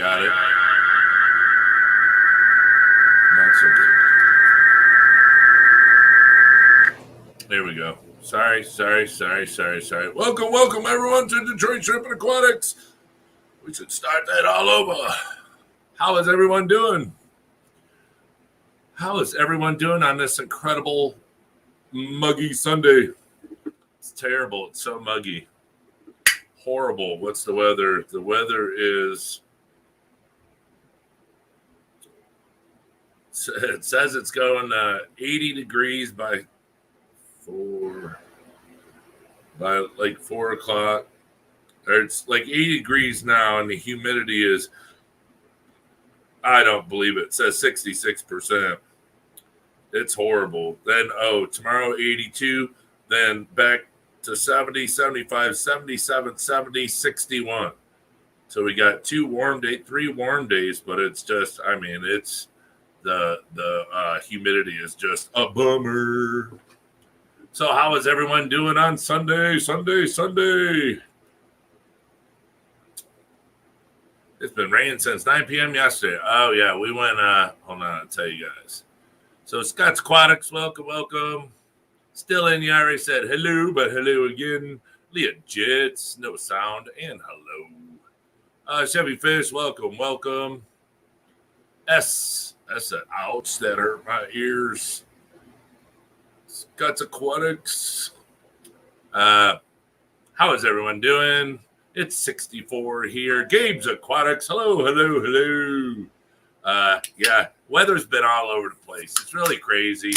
got it. Not so good. There we go. Sorry. Welcome, everyone, to Detroit Shrimp and Aquatics. We should start that all over. How is everyone doing? How is everyone doing on this incredible muggy Sunday? It's terrible. It's so muggy. Horrible. What's the weather? The weather is... It says it's going 80 degrees by 4 o'clock. Or it's like 80 degrees now, and the humidity is, I don't believe it. It says 66%. It's horrible. Then, tomorrow 82, then back to 70, 75, 77, 70, 61. So we got 3 warm days, but it's just, it's the humidity is just a bummer. So how is everyone doing on Sunday? It's been raining since 9 p.m. yesterday. Oh, yeah, we went, hold on, I'll tell you guys. So Scott's Aquatics, welcome. Still in, you already said hello, but hello again. Leah Jits, no sound, and hello. Chevy Fish, welcome. S, that's an ouch, that hurt my ears. Scott's Aquatics. How is everyone doing? It's 64 here. Gabe's Aquatics. Hello. Yeah, weather's been all over the place. It's really crazy.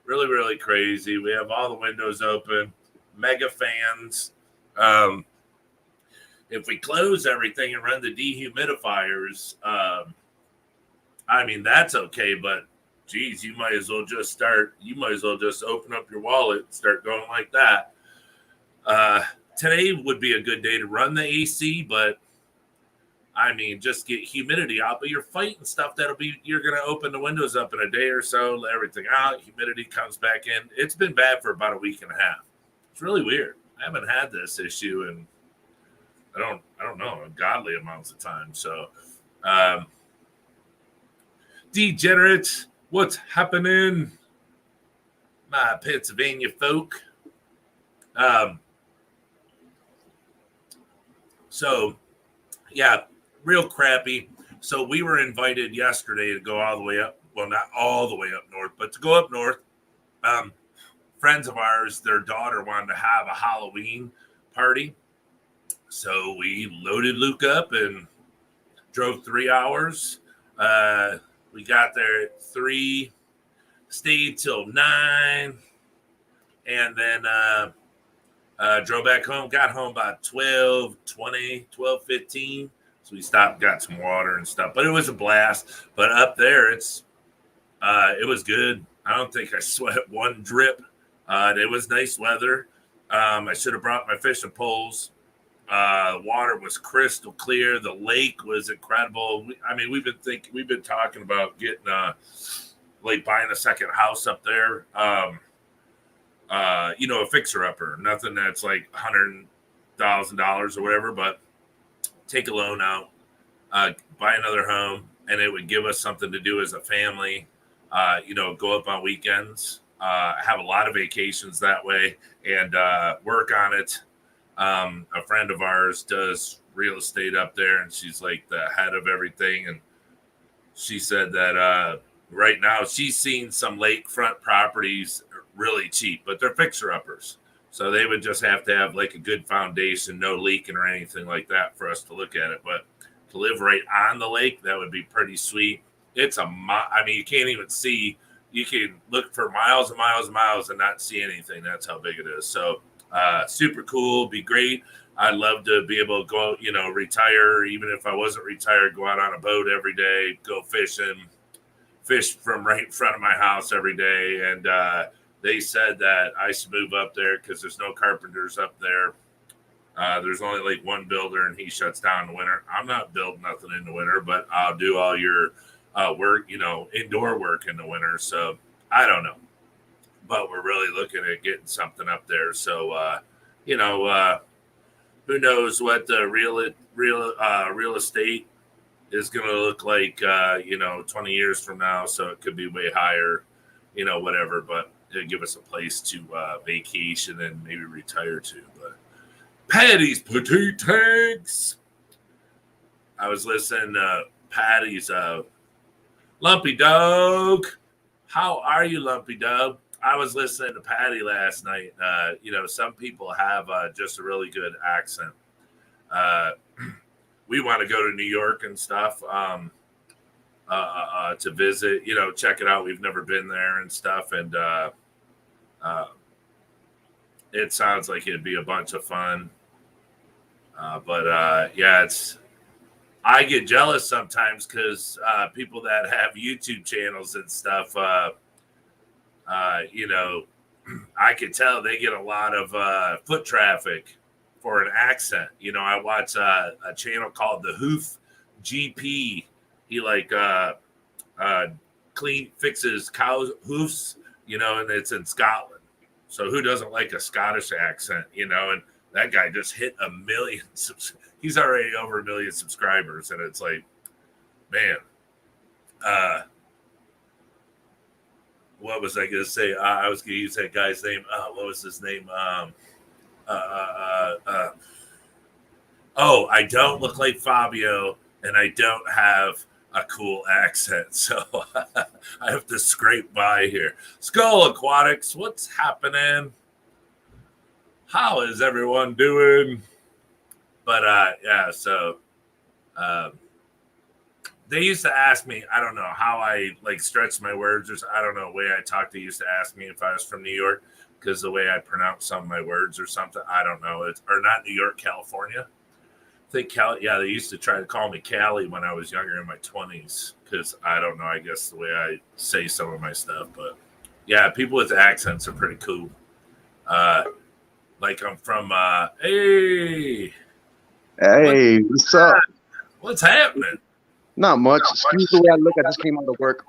Really crazy. We have all the windows open. Mega fans. If we close everything and run the dehumidifiers, that's okay, but geez, you might as well just open up your wallet and start going like that. Today would be a good day to run the AC, but just get humidity out. But you're fighting stuff you're going to open the windows up in a day or so, let everything out. Humidity comes back in. It's been bad for about a week and a half. It's really weird. I haven't had this issue in, I don't know, godly amounts of time. So, degenerates, what's happening? My Pennsylvania folk. So, yeah, real crappy. So we were invited yesterday to go all the way up. Well, not all the way up north, but to go up north. Friends of ours, their daughter wanted to have a Halloween party. So we loaded Luke up and drove 3 hours. We got there at 3, stayed till 9, and then drove back home. Got home by 12:15. So we stopped, got some water and stuff. But it was a blast. But up there, it was good. I don't think I sweat one drip. It was nice weather. I should have brought my fishing poles. The water was crystal clear. The lake was incredible. We've been talking about getting buying a second house up there. A fixer-upper. Nothing that's like $100,000 or whatever, but take a loan out, buy another home, and it would give us something to do as a family. Go up on weekends, have a lot of vacations that way, and work on it. A friend of ours does real estate up there, and she's like the head of everything. And she said that right now she's seen some lakefront properties really cheap, but they're fixer-uppers. So they would just have to have like a good foundation, no leaking or anything like that for us to look at it. But to live right on the lake, that would be pretty sweet. It's you can't even see. You can look for miles and miles and miles and not see anything. That's how big it is. So super cool. Be great. I'd love to be able to go, retire. Even if I wasn't retired, go out on a boat every day, go fishing, fish from right in front of my house every day. And they said that I should move up there because there's no carpenters up there. There's only like one builder, and he shuts down in the winter. I'm not building nothing in the winter, but I'll do all your work, indoor work in the winter. So I don't know, but we're really looking at getting something up there. So, who knows what the real estate is going to look like, 20 years from now. So it could be way higher, whatever. But it'll give us a place to vacation and maybe retire to. But Patty's Petite Tanks. I was listening to Patty's Lumpy Dog. How are you, Lumpy Dog? I was listening to Patty last night. Some people have just a really good accent. We want to go to New York and stuff to visit, check it out. We've never been there and stuff. And it sounds like it'd be a bunch of fun. I get jealous sometimes because people that have YouTube channels and stuff, I could tell they get a lot of foot traffic for an accent. I watch a channel called the Hoof GP. He fixes cow hoofs, and it's in Scotland. So who doesn't like a Scottish accent, and that guy just hit 1 million. He's already over 1 million subscribers. And it's like, man, what was I going to say? I was going to use that guy's name. What was his name? I don't look like Fabio, and I don't have a cool accent, so I have to scrape by here. Skull Aquatics, what's happening? How is everyone doing? But they used to ask me, I don't know how I stretch my words, or I don't know, the way I talk. They used to ask me if I was from New York because the way I pronounce some of my words or something. I don't know. Or not New York, California. I think Cali. Yeah, they used to try to call me Cali when I was younger in my 20s because I don't know. I guess the way I say some of my stuff, but yeah, people with accents are pretty cool. Like I'm from. Hey, what's up? What's happening? Not much. Excuse the way I look. I just came out of work.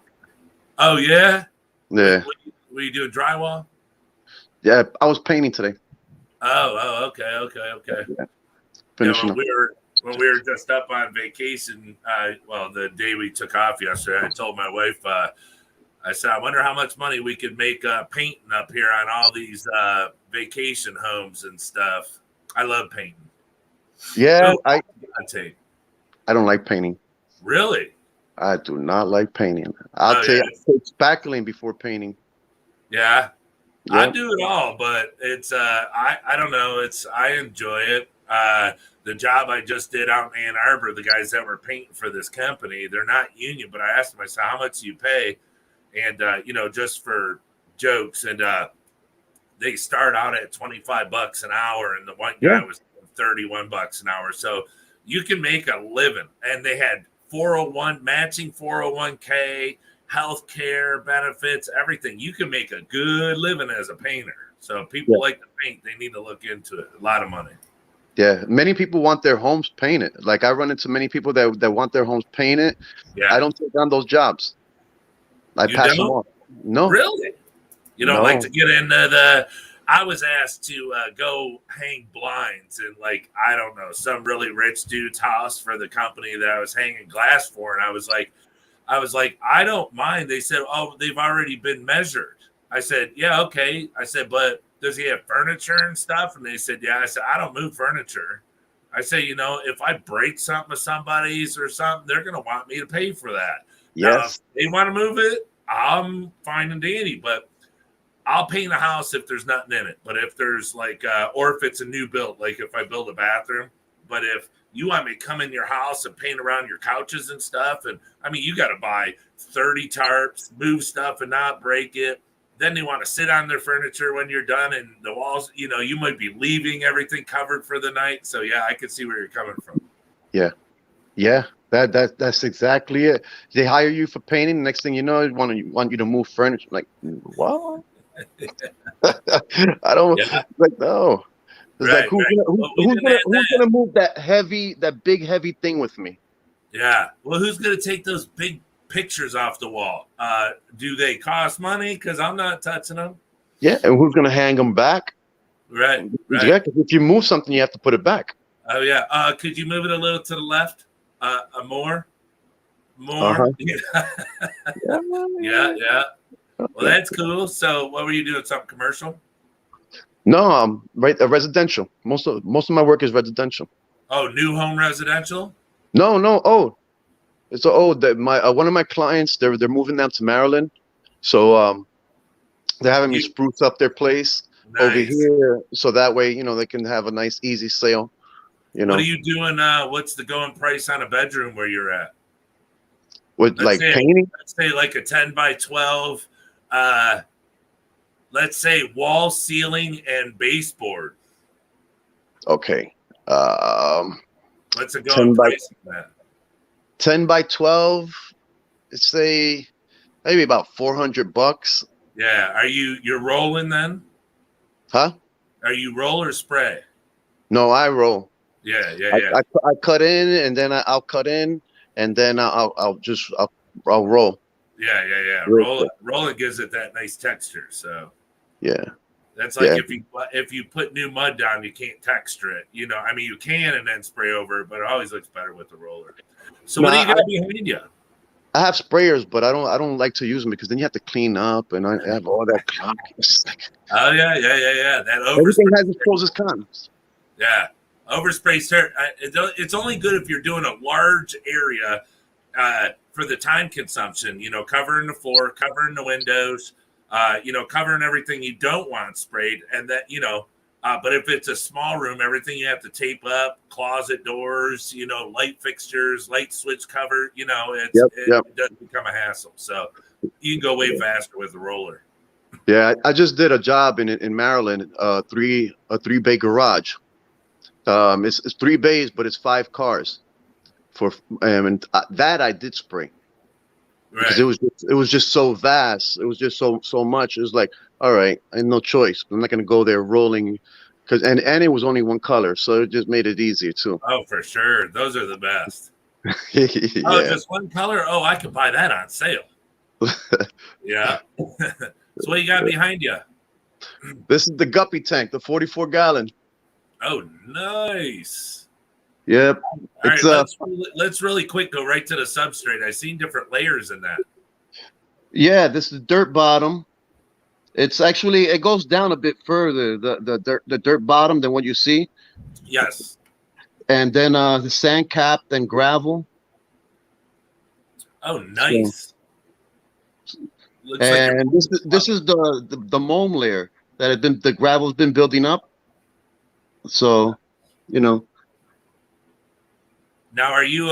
Oh yeah. Yeah. Were you doing drywall? Yeah, I was painting today. Oh, okay. Yeah. Finishing when we were just up on vacation, the day we took off yesterday, I told my wife, I said, I wonder how much money we could make painting up here on all these vacation homes and stuff. I love painting. Yeah, I don't like painting. Really? I do not like painting. I'll tell you, I take spackling before painting. Yeah. I do it all, but it's I don't know. I enjoy it. The job I just did out in Ann Arbor, the guys that were painting for this company, they're not union, but I asked them, I said, how much do you pay? And just for jokes, and they start out at $25 an hour, and the one guy was $31 an hour. So you can make a living. And they had 401 matching 401k, health care benefits, everything. You can make a good living as a painter. So if people like to paint, they need to look into it. A lot of money. Yeah, many people want their homes painted. Like I run into many people that want their homes painted. Yeah. I don't take on those jobs. I pass them on. No. Really? You don't like to get into I was asked to go hang blinds in I don't know, some really rich dude's house for the company that I was hanging glass for. And I was like, I don't mind. They said, oh, they've already been measured. I said, yeah, okay. I said, but does he have furniture and stuff? And they said, yeah. I said, I don't move furniture. I say, if I break something with somebody's or something, they're going to want me to pay for that. Yes. Now, if they want to move it, I'm fine and dandy, but I'll paint a house if there's nothing in it. But if there's or if it's a new build, like if I build a bathroom, but if you want me to come in your house and paint around your couches and stuff, and I mean, you got to buy 30 tarps, move stuff and not break it. Then they want to sit on their furniture when you're done, and the walls, you might be leaving everything covered for the night. So yeah, I can see where you're coming from. Yeah. That's exactly it. They hire you for painting. The next thing you know, want you to move furniture. Like what? I don't no. It's right, who's gonna move that big heavy thing with me? Yeah. Well, who's gonna take those big pictures off the wall? Do they cost money? Because I'm not touching them. Yeah, and who's gonna hang them back? Right. Yeah, because if you move something, you have to put it back. Oh yeah. Could you move it a little to the left? More? More. Yeah. Yeah. Well, that's cool. So, what were you doing? Something commercial? No, right, residential. Most of my work is residential. Oh, new home residential? No. Oh, it's that my one of my clients, they're moving down to Maryland, so they're having me spruce up their place over Nice. here, so that way they can have a nice easy sale. What are you doing? What's the going price on a bedroom where you're at? With like painting? Let's say like a 10 by 12. Let's say wall, ceiling, and baseboard. Okay. What's the going price on that? 10 by 12. Let's say maybe about $400. Yeah. You're rolling then? Huh? Are you roll or spray? No, I roll. Yeah. I cut in, and then I'll cut in, and then I'll roll. Yeah. Roll it gives it that nice texture. So yeah, that's like if you put new mud down, you can't texture it. I mean, you can and then spray over it, but it always looks better with the roller. So what do you got behind you? I have sprayers, but I don't like to use them because then you have to clean up, and I have all that. Oh yeah. That everything has its pros and cons. Yeah, overspray dirt. It's only good if you're doing a large area for the time consumption. Covering the floor, covering the windows, covering everything you don't want sprayed, and that But if it's a small room, everything you have to tape up, closet doors, light fixtures, light switch cover, it does become a hassle. So you can go way faster with the roller. Yeah, I just did a job in Maryland, a three-bay garage. It's 3 bays, but it's 5 cars. And that I did spray. Right. Because it was just so vast. It was just so much. It was like, all right, I had no choice. I'm not gonna go there rolling, and it was only one color, so it just made it easier too. Oh, for sure, those are the best. Yeah. Oh, just one color. Oh, I could buy that on sale. Yeah. So what you got behind you? This is the Guppy Tank, the 44-gallon. Oh, nice. Yep. All right, let's really quick go right to the substrate. I've seen different layers in that. Yeah, this is dirt bottom. It's actually, it goes down a bit further, the dirt bottom than what you see. Yes. And then the sand cap, then gravel. Oh, nice. And this is the moam layer that the gravel's been building up. So, Now, are you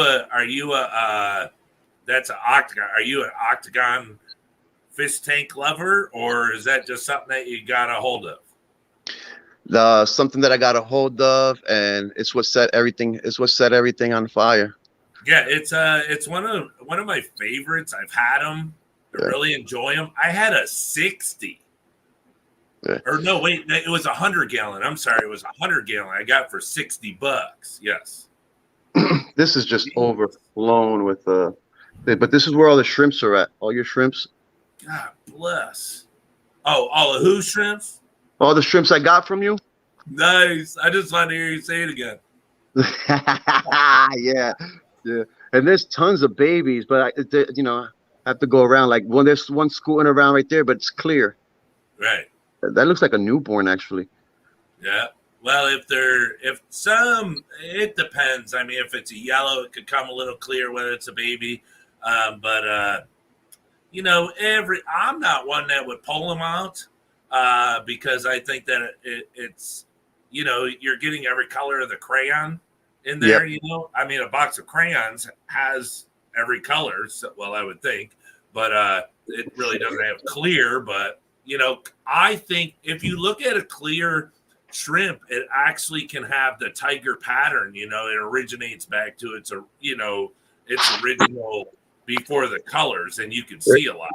that's an octagon? Are you an octagon fish tank lover, or is that just something that you got a hold of? Something that I got a hold of, and it's what set everything. It's what set everything on fire. Yeah, it's one of my favorites. I've had them. I really enjoy them. I had a 60. Yeah. Or no, wait, it was 100-gallon. I'm sorry, it was 100-gallon. I got for $60. Yes. This is just overflown with but this is where all the shrimps are at. All your shrimps. God bless. Oh, all the who shrimps? All the shrimps I got from you. Nice. I just wanted to hear you say it again. Yeah. And there's tons of babies, but I have to go around. Like there's one scooting around right there, but it's clear. Right. That looks like a newborn, actually. Yeah. Well, it depends. I mean, if it's a yellow, it could come a little clear when it's a baby. I'm not one that would pull them out because I think that it's you're getting every color of the crayon in there. Yep. I mean, a box of crayons has every color. So, well, I would think, but it really doesn't have clear. But I think if you look at a clear shrimp, it actually can have the tiger pattern. It originates back to its original before the colors, and you can see a lot.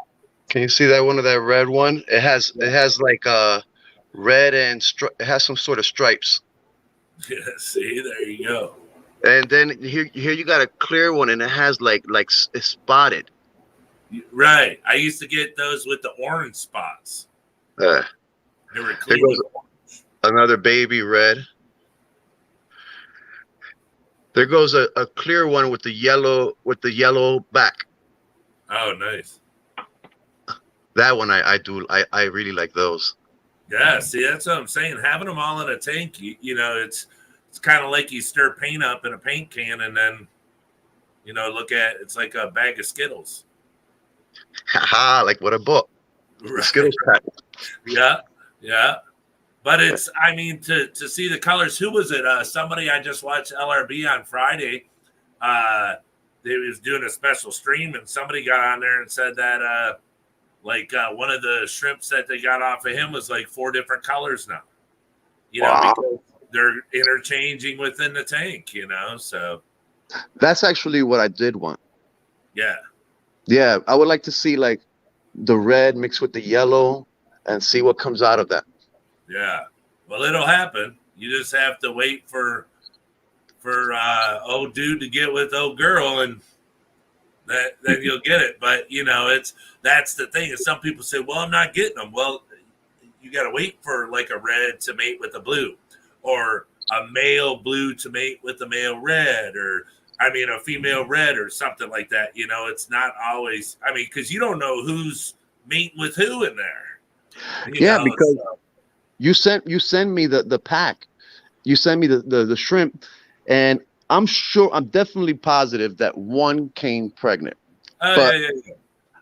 Can you see that one of that red one? It has like red and it has some sort of stripes. Yeah, see, there you go. And then here you got a clear one, and it has like it's spotted. Right. I used to get those with the orange spots. They were clear. Another baby red. There goes a clear one with the yellow back. Oh, nice. That one I really like those. Yeah, see, that's what I'm saying. Having them all in a tank, it's kind of like you stir paint up in a paint can and then, look at it's like a bag of Skittles. Haha, like what I bought. The Right. Skittles pack. Yeah, yeah. But I mean, to see the colors. Who was it? Somebody I just watched LRB on Friday. They was doing a special stream, and somebody got on there and said that one of the shrimps that they got off of him was like 4 different colors now. Wow. Because they're interchanging within the tank. So That's actually what I did want. yeah. Yeah, I would like to see like the red mixed with the yellow and see what comes out of that. Yeah. Well, it'll happen. You just have to wait for old dude to get with old girl, and then you'll get it. But that's the thing. Is some people say, "Well, I'm not getting them." Well, you got to wait for like a red to mate with a blue, or a male blue to mate with a male red, or a female red, or something like that. It's not always. Because you don't know who's mating with who in there. Because you send me the pack, you send me the shrimp, and I'm definitely positive that one came pregnant. But yeah.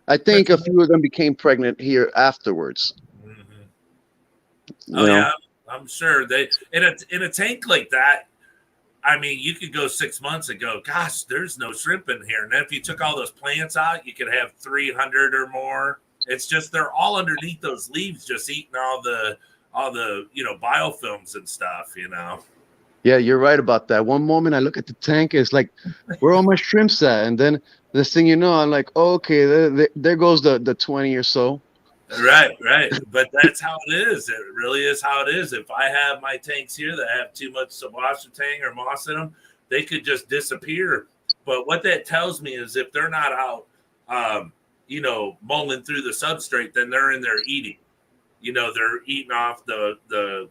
I think a few of them became pregnant here afterwards. Mm-hmm. Yeah, I'm sure they in a tank like that. You could go 6 months and go, gosh, there's no shrimp in here. And then if you took all those plants out, you could have 300 or more. It's just they're all underneath those leaves, just eating all the biofilms and stuff. Yeah, you're right about that. One moment I look at the tank, it's like, where are all my shrimps at? And then this thing, I'm like, oh, okay, there goes the 20 or so. Right. But that's how it is. It really is how it is. If I have my tanks here that have too much tang or moss in them, they could just disappear. But what that tells me is if they're not out, mulling through the substrate, then they're in there eating. They're eating off the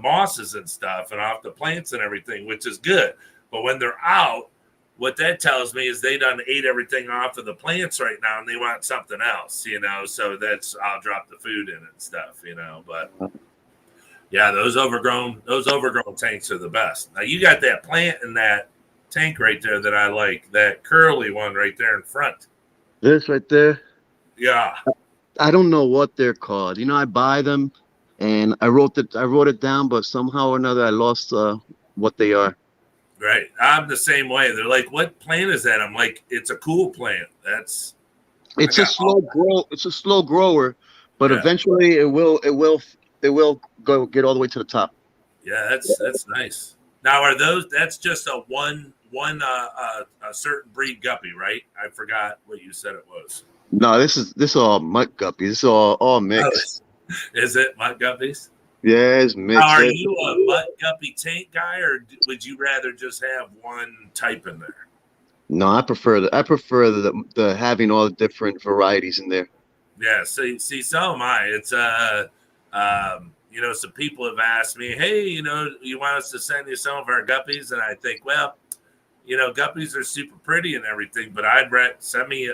mosses and stuff and off the plants and everything, which is good. But when they're out, what that tells me is they done ate everything off of the plants right now and they want something else, so I'll drop the food in and stuff, but yeah, those overgrown tanks are the best. Now you got that plant in that tank right there that I like, that curly one right there in front. This right there. Yeah. I don't know what they're called. I buy them and I wrote it down, but somehow or another I lost what they are. Right. I'm the same way. They're like, what plant is that? I'm like, it's a cool plant. It's a slow grower, but eventually it will go get all the way to the top. Yeah, that's nice. Now that's just a one a certain breed guppy, right? I forgot what you said it was. No, this is all mutt guppies. This is all mixed. Oh, is it mutt guppies? Yeah, it's mixed. Now, are you a mutt guppy tank guy, or would you rather just have one type in there? No, I prefer the having all the different varieties in there. Yeah, see, so am I. It's some people have asked me, hey, you want us to send you some of our guppies, and I think, well, guppies are super pretty and everything, but I'd send me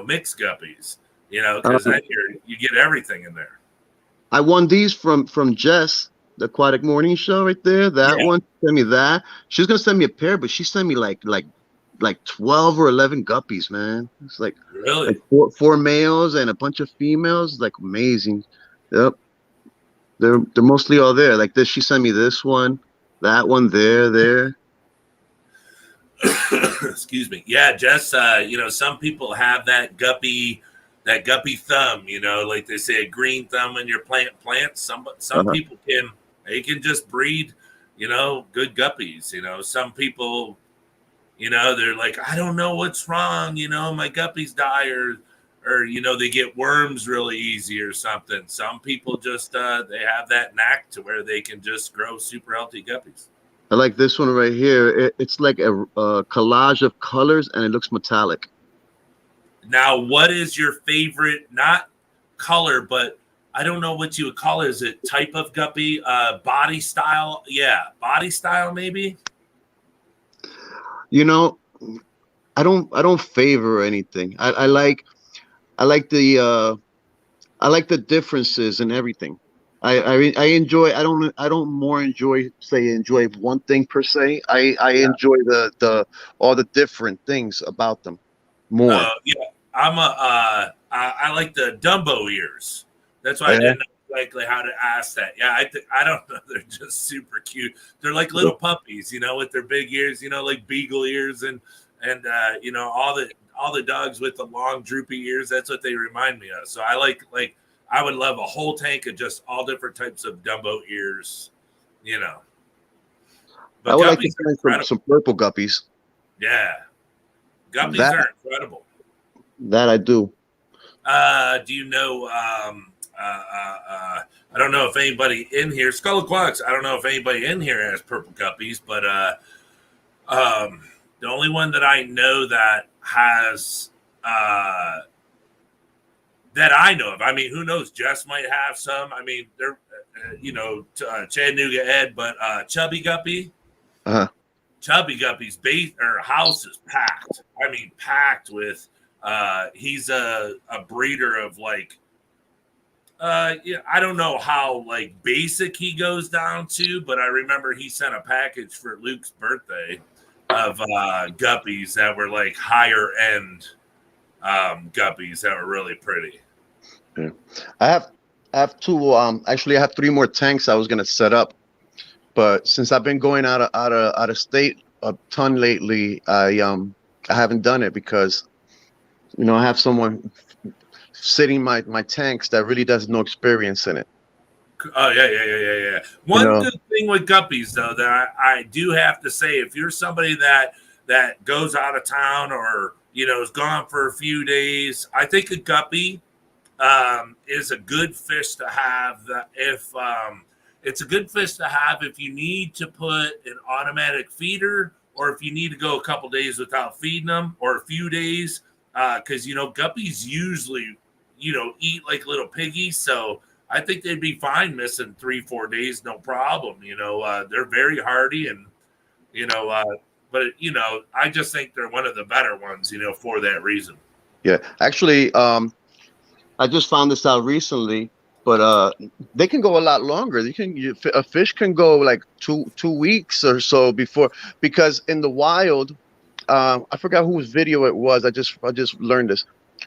mixed guppies, because then you get everything in there. I won these from Jess, the Aquatic Morning Show right there. That one sent me that. She was gonna send me a pair, but she sent me like 12 or 11 guppies, man. It's like really like four males and a bunch of females. Like amazing. Yep. They're mostly all there. Like this, she sent me this one, that one, there. Excuse me. Yeah, Jess. Some people have that guppy thumb, like they say, a green thumb in your plant. Some people can just breed, good guppies. Some people, they're like, I don't know what's wrong. My guppies die or they get worms really easy or something. Some people just, they have that knack to where they can just grow super healthy guppies. I like this one right here. It's like a collage of colors and it looks metallic. Now, what is your favorite, not color, but I don't know what you would call it. Is it type of guppy? Body style? Yeah, body style maybe? You know, I don't favor anything. I like the differences and everything. I enjoy. I don't more enjoy one thing per se. I Yeah. enjoy the all the different things about them more. Yeah, I like the Dumbo ears. That's why I Yeah. didn't know exactly how to ask that. Yeah, I don't know. They're just super cute. They're like little puppies, with their big ears, like beagle ears and all the dogs with the long droopy ears. That's what they remind me of. So I like I would love a whole tank of just all different types of Dumbo ears, you know. I But would like to guppies are find some incredible. some purple guppies. Yeah, guppies That are incredible. that I do. Do you know? I don't know if anybody in here, Skull of Clocks. I don't know if anybody in here has purple guppies, but the only one that I know that has that I know of. I mean, who knows? Jess might have some. I mean, they're Chattanooga Ed, but Chubby Guppy. Uh-huh. Chubby Guppy's base or house is packed. I mean, packed with. He's a breeder of like. Yeah, I don't know how like basic he goes down to, but I remember he sent a package for Luke's birthday of guppies that were like higher end guppies that were really pretty. Yeah. I have two. Actually, I have three more tanks I was gonna set up, but since I've been going out of state a ton lately, I haven't done it because I have someone sitting my tanks that really does no experience in it. Oh yeah. You One know. good thing with guppies though that I do have to say, if you're somebody that goes out of town or is gone for a few days, I think a guppy is a good fish to have. If it's a good fish to have if you need to put an automatic feeder, or if you need to go a couple days without feeding them, or a few days, because guppies usually eat like little piggies, so I think they'd be fine missing 3-4 days, no problem. They're very hardy, and you know, uh, but I just think they're one of the better ones, for that reason. Yeah. Actually, I just found this out recently, but they can go a lot longer. A fish can go like two weeks or so before, because in the wild, I forgot whose video it was. I just learned this,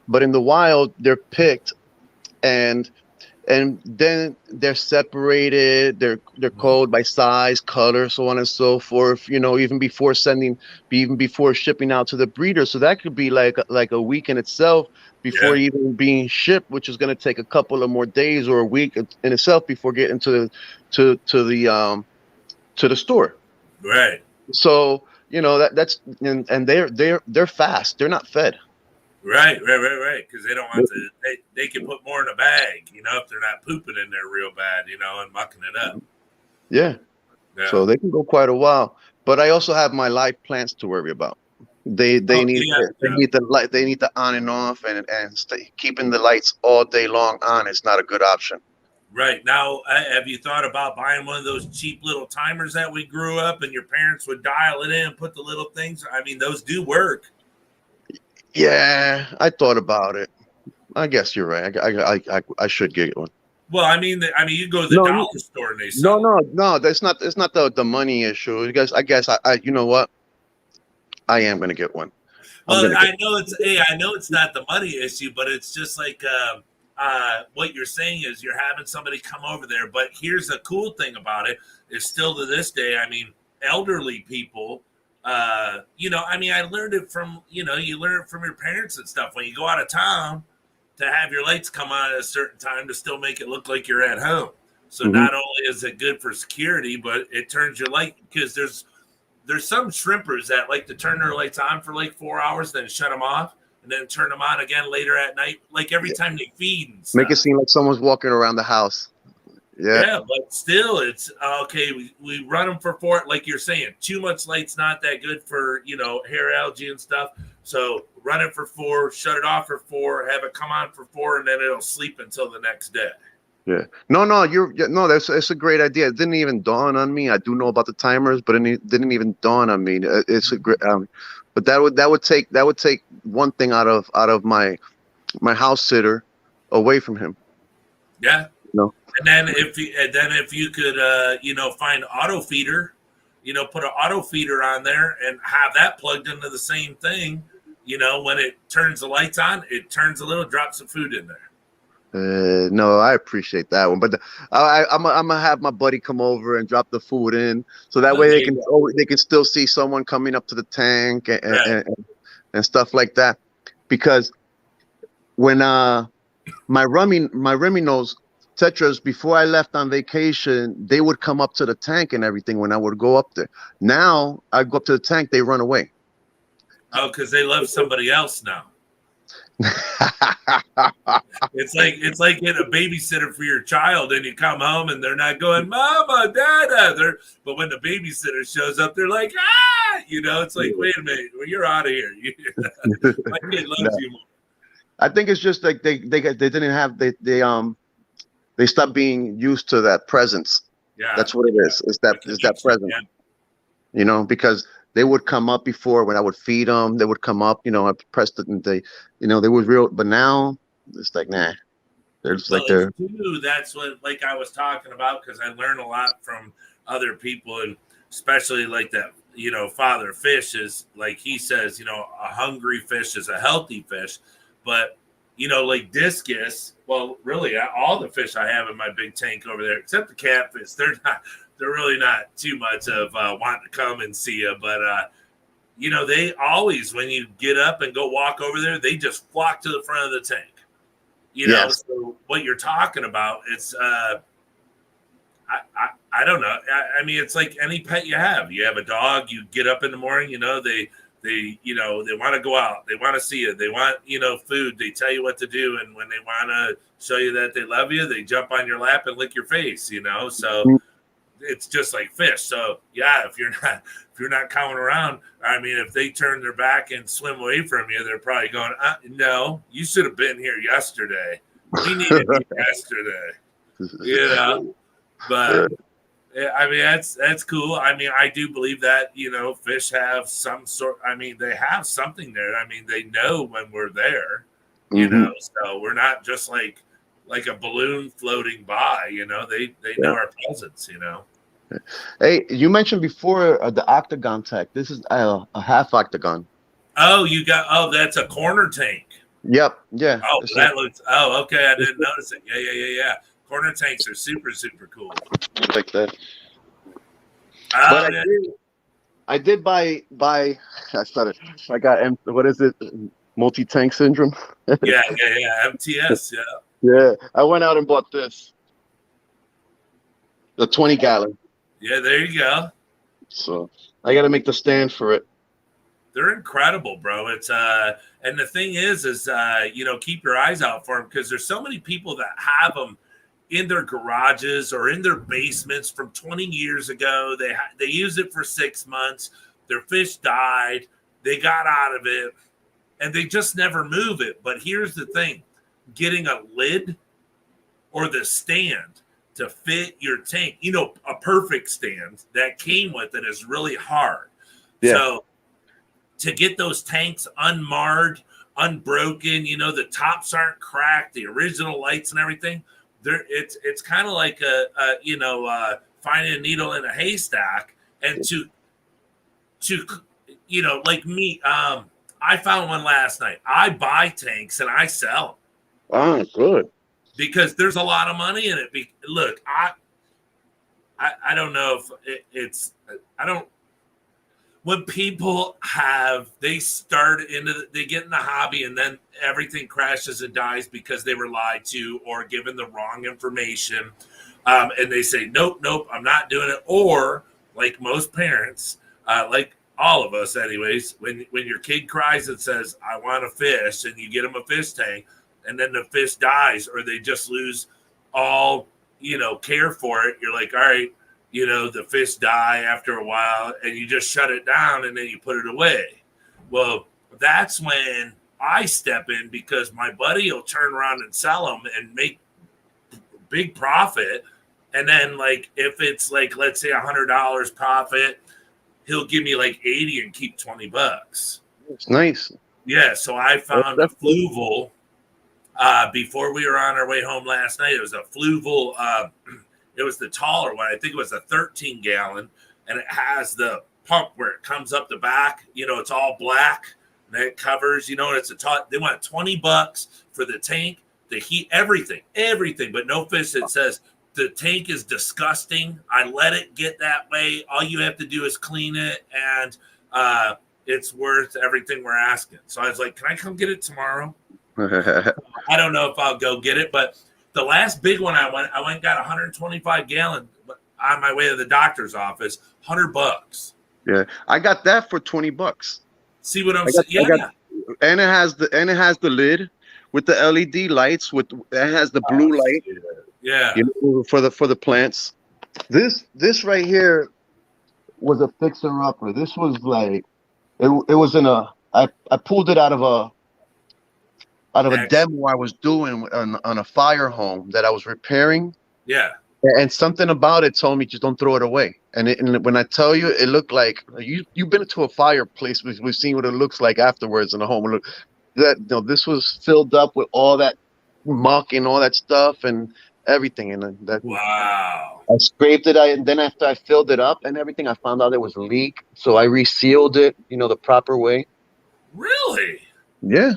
but in the wild they're picked, and then they're separated. They're called by size, color, so on and so forth. Even before shipping out to the breeder. So that could be like a week in itself before Yeah, even being shipped, which is going to take a couple of more days or a week in itself before getting to the store. right. So that's and they're fast. They're not fed. Right. Because they don't want to. They can put more in a bag, if they're not pooping in there real bad, and mucking it up. Yeah. Yeah. So they can go quite a while. But I also have my live plants to worry about. They Oh need yeah. they need the light. They need the on and off, and keeping the lights all day long on is not a good option. Right now, have you thought about buying one of those cheap little timers that we grew up, and your parents would dial it in, put the little things? I mean, those do work. Yeah, I thought about it. I guess you're right. I should get one. Well, you go to the No, dollar store and they no, sell them. no, no. That's not. It's not the money issue. I guess you know what? I am gonna get one. I'm Well, gonna get. I know it's not the money issue, but it's just like what you're saying is you're having somebody come over there. But here's the cool thing about it is still to this day, I mean, elderly people, I learned it from, you learn it from your parents and stuff. When you go out of town, to have your lights come on at a certain time to still make it look like you're at home. So Mhm. not only is it good for security, but it turns your light, because there's some shrimpers that like to turn their lights on for like 4 hours, then shut them off, and then turn them on again later at night, like every time they feed and Make it stuff. seem like someone's walking around the house. Yeah. Yeah, but still, it's okay. We run them for 4, like you're saying. Too much light's not that good for hair algae and stuff. So run it for 4, shut it off for 4, have it come on for 4, and then it'll sleep until the next day. Yeah. No, no, that's a great idea. It didn't even dawn on me. I do know about the timers, but it didn't even dawn on me. It's a great, but that would take one thing out of my house sitter away from him. Yeah. You know? And then if you could find auto feeder, put an auto feeder on there and have that plugged into the same thing. When it turns the lights on, it turns a little, drops some food in there. No, I appreciate that one, but I'm gonna have my buddy come over and drop the food in, so that way they can still see someone coming up to the tank and stuff like that. Because when my Remy knows tetras, before I left on vacation, they would come up to the tank and everything when I would go up there. Now I go up to the tank, they run away. Oh, because they love somebody else now. It's like getting a babysitter for your child, and you come home and they're not going, "Mama, Dada." But when the babysitter shows up, they're like, "Ah!" It's like, wait a minute, well, you're out of here. My kid loves you more. I think it's just like they didn't have they stopped being used to that presence. Yeah, that's what it is. It's that presence. Yeah. Because they would come up before when I would feed them. They would come up. I pressed it, and they were real. But now it's like, nah. They're just like they're. Too, that's what like I was talking about, because I learn a lot from other people, and especially like that. Father Fish is like he says. A hungry fish is a healthy fish, but like discus. Well, really, all the fish I have in my big tank over there, except the catfish, they're really not too much of wanting to come and see you. But, they always, when you get up and go walk over there, they just flock to the front of the tank. Yes. So what you're talking about, it's, I don't know. I mean, it's like any pet you have. You have a dog, you get up in the morning, they want to go out. They want to see you. They want, food. They tell you what to do. And when they want to show you that they love you, they jump on your lap and lick your face, so it's just like fish. So yeah, if you're not coming around, I mean, if they turn their back and swim away from you, they're probably going, no, you should have been here yesterday. We needed you yesterday, but I mean, that's cool. I mean, I do believe that, fish have some sort, I mean, they have something there. I mean, they know when we're there, so we're not just like a balloon floating by, they know our presence, Hey, you mentioned before the octagon tank. This is a half octagon. Oh, that's a corner tank. Yep. Yeah. Oh, that looks, okay. I didn't notice it. Yeah. Corner tanks are super, super cool. Like that. But I did buy. I got what is it? Multi-tank syndrome. Yeah. MTS. Yeah. Yeah. I went out and bought this. The 20-gallon. Yeah, there you go. So I got to make the stand for it. They're incredible, bro. It's and the thing is keep your eyes out for them, because there's so many people that have them in their garages or in their basements from 20 years ago. They used it for 6 months. Their fish died. They got out of it, and they just never move it. But here's the thing: getting a lid or the stand to fit your tank, a perfect stand that came with it is really hard. Yeah. So to get those tanks unmarred, unbroken, the tops aren't cracked, the original lights and everything, it's kind of like finding a needle in a haystack. And to like me, I found one last night. I buy tanks and I sell them. Oh, good. Because there's a lot of money in it. Look, I don't know if it's I don't. When people they get in the hobby and then everything crashes and dies because they were lied to or given the wrong information, and they say nope, I'm not doing it. Or like most parents, like all of us, anyways, when your kid cries and says I want a fish, and you get them a fish tank, and then the fish dies or they just lose all, care for it. You're like, all right, the fish die after a while, and you just shut it down and then you put it away. Well, that's when I step in, because my buddy will turn around and sell them and make big profit. And then like if it's like let's say $100 profit, he'll give me like 80 and keep $20. It's nice. Yeah, so I found a fluval before we were on our way home last night. It was a fluval. It was the taller one. I think it was a 13-gallon, and it has the pump where it comes up the back. You know, it's all black and it covers. You know, and it's they want $20 for the tank, the heat, everything, but no fish. It says the tank is disgusting. I let it get that way. All you have to do is clean it, and it's worth everything we're asking. So I was like, can I come get it tomorrow? I don't know if I'll go get it, but the last big one I went and got 125 gallon on my way to the doctor's office, $100. Yeah, I got that for $20. See what I'm saying? Yeah. And it has the lid with the LED lights. It has the blue light. Yeah. You know, for the plants. This right here was a fixer upper. This was like it was I pulled it out of a demo I was doing on a fire home that I was repairing. Yeah. And something about it told me just don't throw it away. And when I tell you, it looked like you've been to a fireplace. We've seen what it looks like afterwards in a home. This was filled up with all that muck and all that stuff and everything. And wow. I scraped it. And then after I filled it up and everything, I found out there was a leak. So I resealed it, the proper way. Really? Yeah.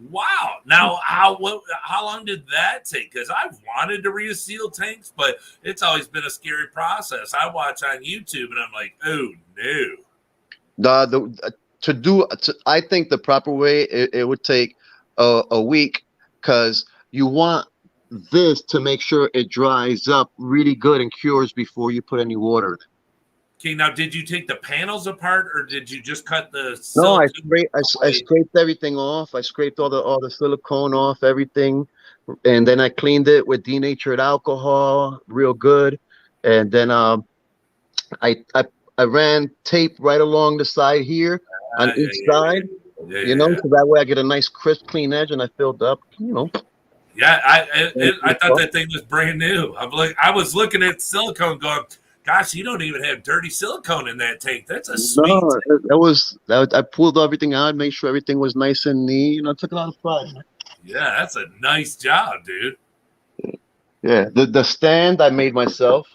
Wow. Now, how long did that take? Because I've wanted to reseal tanks, but it's always been a scary process. I watch on YouTube, and I'm like, oh, no. I think the proper way, it would take a week, because you want this to make sure it dries up really good and cures before you put any water in it. Okay, now did you take the panels apart, or did you just cut the silicone? No, I scraped everything off. I scraped all the silicone off, everything, and then I cleaned it with denatured alcohol, real good, and then I ran tape right along the side here on each side, so that way I get a nice crisp, clean edge, and I filled up, Yeah, I thought that thing was brand new. I was looking at silicone going, gosh, you don't even have dirty silicone in that tank. That's a sweet tank. I pulled everything out, made sure everything was nice and neat. I took it out of pride. Yeah, that's a nice job, dude. Yeah, the stand I made myself.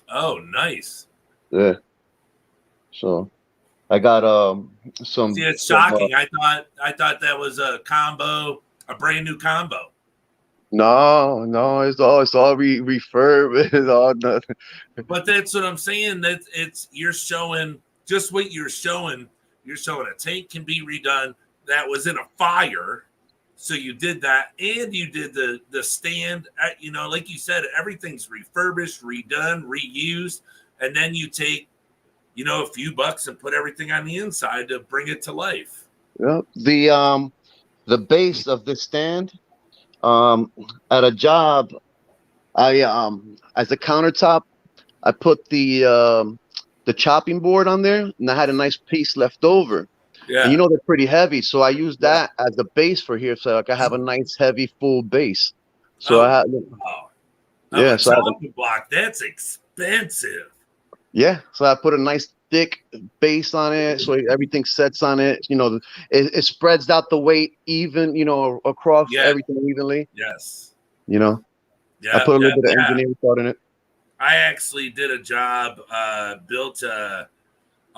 Oh, nice. Yeah. So I got some. See, it's shocking. I thought that was a brand new combo. No, it's all refurb. It's all nothing. But that's what I'm saying. That you're showing just what you're showing. You're showing a tank can be redone that was in a fire. So you did that, and you did the stand. Like you said, everything's refurbished, redone, reused, and then you take, a few bucks and put everything on the inside to bring it to life. Yeah. The base of the stand. At a job, I as a countertop, I put the chopping board on there, and I had a nice piece left over. Yeah, and they're pretty heavy, so I used that as the base for here, so I have a nice heavy full base. So chopping block, that's expensive. Yeah, so I put a nice thick base on it, so everything sets on it. It spreads out the weight even, across everything evenly. Yes. I put a little bit of engineering thought in it. I actually did a job, built a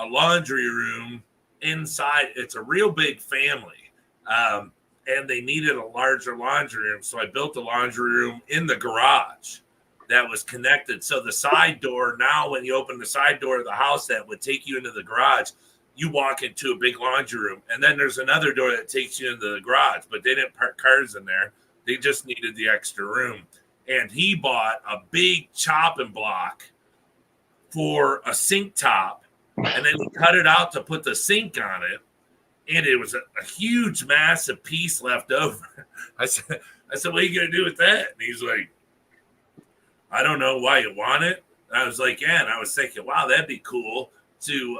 laundry room inside. It's a real big family, and they needed a larger laundry room, so I built a laundry room in the garage that was connected. So the side door, now when you open the side door of the house that would take you into the garage, you walk into a big laundry room. And then there's another door that takes you into the garage, but they didn't park cars in there. They just needed the extra room. And he bought a big chopping block for a sink top, and then he cut it out to put the sink on it. And it was a huge, massive piece left over. I said, what are you going to do with that? And he's like, I don't know why you want it. I was like, yeah. And I was thinking, wow, that'd be cool to,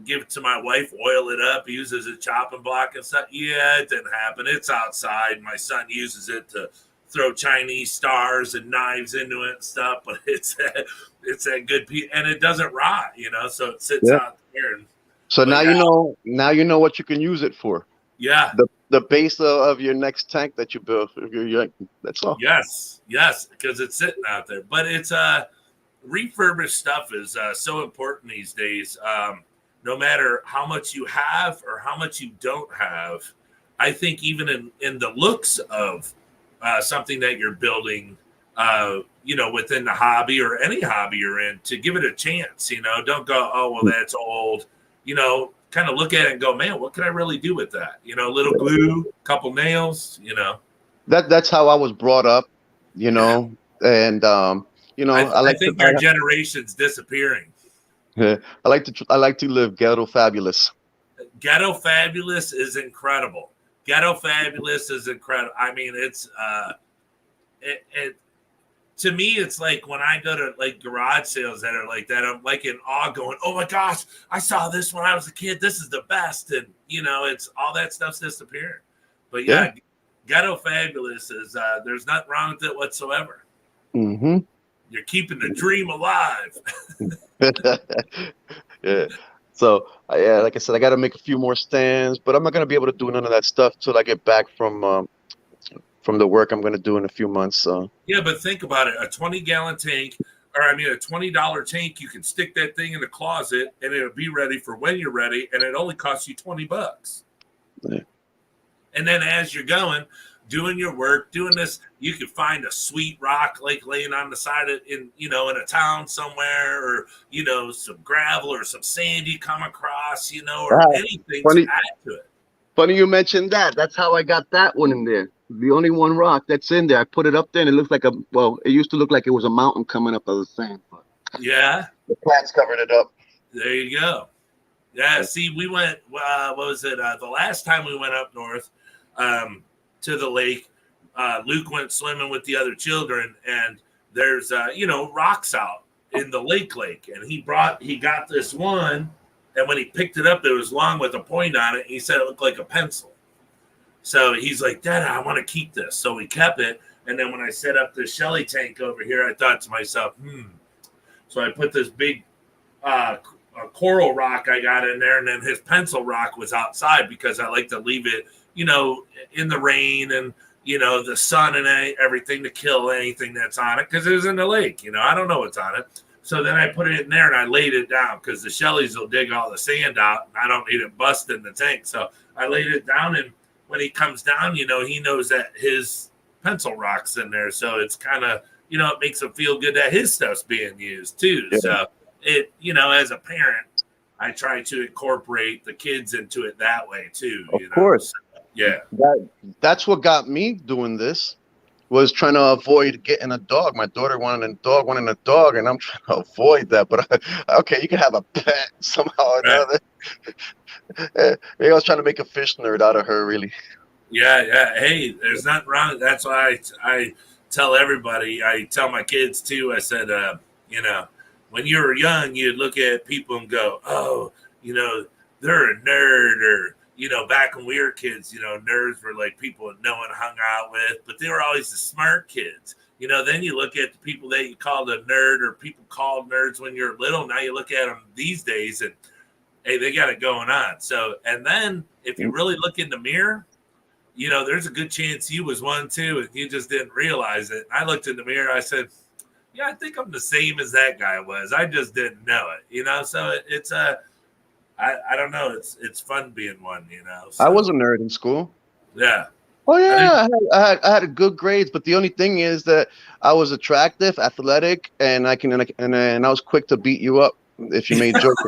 give it to my wife, oil it up, use it as a chopping block and stuff. Yeah, it didn't happen. It's outside. My son uses it to throw Chinese stars and knives into it and stuff, but it's that good piece, and it doesn't rot, so it sits Yeah. out there. So But now you know what you can use it for. yeah, The base of your next tank that you build. That's all. yes, because it's sitting out there. But it's refurbished stuff is so important these days. No matter how much you have or how much you don't have, I think even in the looks of something that you're building, within the hobby or any hobby you're in, to give it a chance. Don't go, oh well, that's old. Kind of look at it and go, man, what can I really do with that? A little glue, couple nails. That's how I was brought up. And I think our generation's disappearing. I like to live ghetto fabulous. Ghetto fabulous is incredible. Ghetto fabulous is incredible. I mean, it's to me, it's like when I go to like garage sales that are like that, I'm like in awe, going, "Oh my gosh, I saw this when I was a kid. This is the best." And it's all that stuff's disappearing. But yeah. Ghetto fabulous is there's nothing wrong with it whatsoever. Mm-hmm. You're keeping the dream alive. Yeah. So like I said, I got to make a few more stands, but I'm not gonna be able to do none of that stuff till I get back from the work I'm gonna do in a few months. So yeah, but think about it: a 20-gallon tank, or a $20 tank. You can stick that thing in the closet, and it'll be ready for when you're ready, and it only costs you $20. Yeah. And then as you're going, doing your work, doing this, you can find a sweet rock like laying on the side of in a town somewhere, or some gravel or some sand you come across, or anything to add to it. Funny you mentioned that. That's how I got that one in there. The only one rock that's in there. I put it up there, and it looks like it used to look like it was a mountain coming up of the sand. But yeah, the plants covered it up. There you go. Yeah, see, we went. What was it? The last time we went up north to the lake, Luke went swimming with the other children, and there's rocks out in the lake, and he got this one, and when he picked it up, it was long with a point on it. And he said it looked like a pencil. So he's like, Dad, I want to keep this. So we kept it, and then when I set up this Shelly tank over here, I thought to myself, So I put this big coral rock I got in there, and then his pencil rock was outside because I like to leave it, in the rain and the sun and everything to kill anything that's on it, because it was in the lake. I don't know what's on it. So then I put it in there and I laid it down because the Shellys will dig all the sand out, and I don't need it busting the tank. So I laid it down, and when he comes down, he knows that his pencil rock's in there. So it's kind of, it makes him feel good that his stuff's being used too. Yeah. So it, as a parent, I try to incorporate the kids into it that way too. Of course. So, yeah. That's what got me doing this, was trying to avoid getting a dog. My daughter wanted a dog, and I'm trying to avoid that. But okay, you can have a pet somehow or another. Maybe I was trying to make a fish nerd out of her, really. Yeah. Hey, there's nothing wrong. That's why I tell everybody. I tell my kids too. I said, when you were young, you'd look at people and go, oh, they're a nerd, or back when we were kids, nerds were like people that no one hung out with, but they were always the smart kids. Then you look at the people that you called a nerd, or people called nerds when you're little. Now you look at them these days, and hey, they got it going on. So, and then if you really look in the mirror, there's a good chance you was one too, and you just didn't realize it. I looked in the mirror, I said, yeah, I think I'm the same as that guy was. I just didn't know it, So it's I don't know. It's fun being one, So. I was a nerd in school. Yeah. Oh yeah, I had good grades, but the only thing is that I was attractive, athletic, and I was quick to beat you up if you made jokes.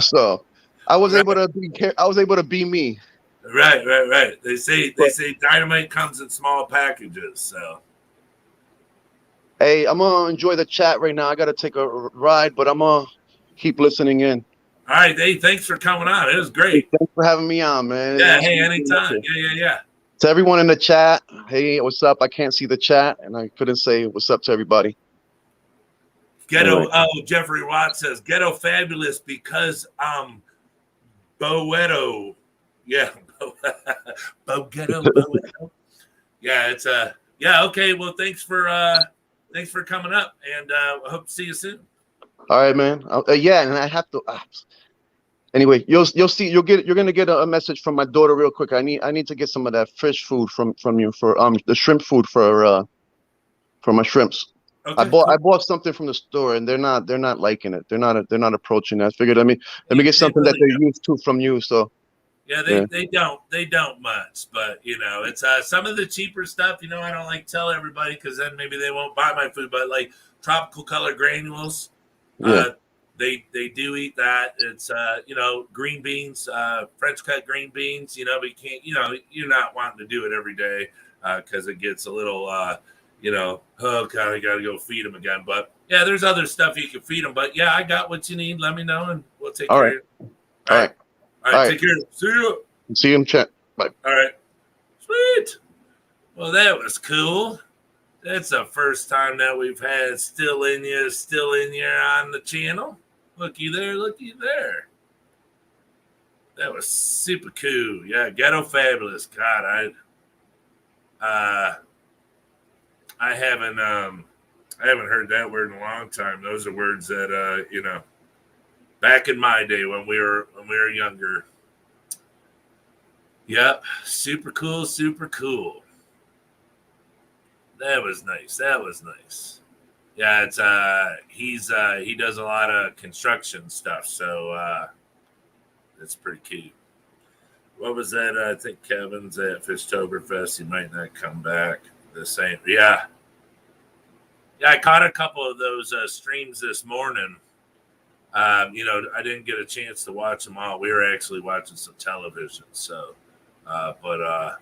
So I was able to be me. Right. They say dynamite comes in small packages. So. Hey, I'm gonna enjoy the chat right now. I gotta take a ride, but I'm gonna keep listening in. All right, hey, thanks for coming on. It was great. Thanks for having me on, man. Yeah, hey, anytime. Yeah. To everyone in the chat, hey, what's up? I can't see the chat, and I couldn't say what's up to everybody. Ghetto. Oh, Jeffrey Watt says ghetto fabulous because Boeto. Yeah, Boeto. Yeah, it's yeah, okay. Well, thanks for coming up, and I hope to see you soon. All right, man. Yeah, and I have to. Anyway, you're gonna get a message from my daughter real quick. I need to get some of that fish food from you for the shrimp food for my shrimps. Okay, I cool. bought something from the store and they're not liking it. They're not approaching it. I figured let me get They something that really they're don't. used to from you. So Yeah, yeah, they don't much, but it's some of the cheaper stuff. I don't like tell everybody because then maybe they won't buy my food. But like tropical color granules, yeah. uh, they do eat that. It's green beans, French cut green beans. But you can't. You're not wanting to do it every day because it gets a little. Oh god, I got to go feed them again. But yeah, there's other stuff you can feed them. But yeah, I got what you need. Let me know and we'll take All care right, of you. All all right. right, All all right, right. take care. See you. See you in chat. Bye. All right. Sweet. Well, that was cool. That's the first time that we've had still in you on the channel. Looky there, looky there. That was super cool. Yeah, ghetto fabulous. God, I haven't heard that word in a long time. Those are words that back in my day when we were younger. Yep, super cool, super cool. That was nice. That was nice. Yeah, it's he does a lot of construction stuff, so it's pretty cute. What was that? I think Kevin's at Fishtoberfest. He might not come back the same. Yeah, I caught a couple of those streams this morning. I didn't get a chance to watch them all. We were actually watching some television, so but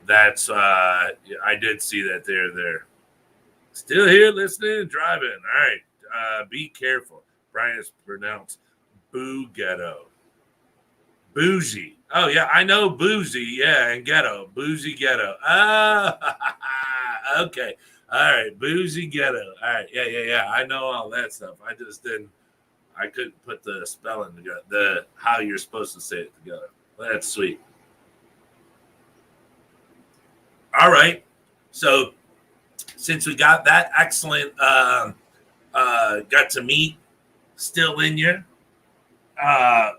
that's I did see that they're there. Still here listening and driving. All right. Be careful. Brian's pronounced boo ghetto. Bougie. Oh, yeah. I know bougie. Yeah. And ghetto. Bougie ghetto. Ah, okay. All right. Bougie ghetto. All right. Yeah. I know all that stuff. I just I couldn't put the spelling together, how you're supposed to say it together. That's sweet. All right. So, since we got that excellent, got to meet still in you. That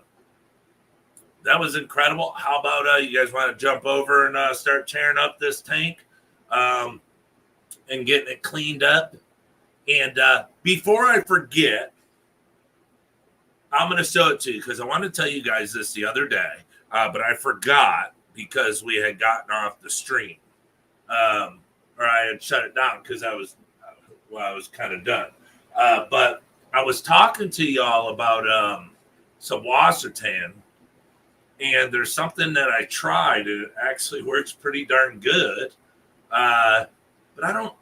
was incredible. How about you guys want to jump over and start tearing up this tank and getting it cleaned up? And before I forget, I'm going to show it to you because I want to tell you guys this the other day, but I forgot because we had gotten off the stream. Or I had shut it down because I was kind of done. But I was talking to y'all about some Wassertan, and there's something that I tried, and it actually works pretty darn good. But I don't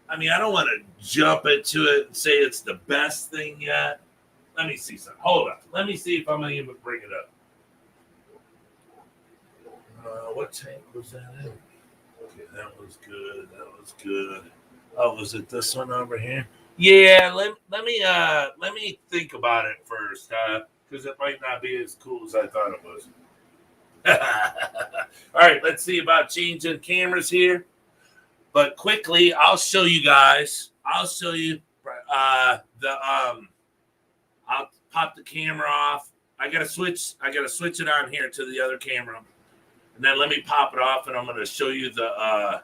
want to jump into it and say it's the best thing yet. Let me see something. Hold on. Let me see if I'm going to even bring it up. What tank was that in? Okay, that was good. Oh, was it this one over here? Yeah, let me think about it first, because it might not be as cool as I thought it was. All right, let's see about changing cameras here. But quickly, I'll show you guys. I'll show you I'll pop the camera off. I gotta switch it on here to the other camera. And then let me pop it off, and I'm going to show you the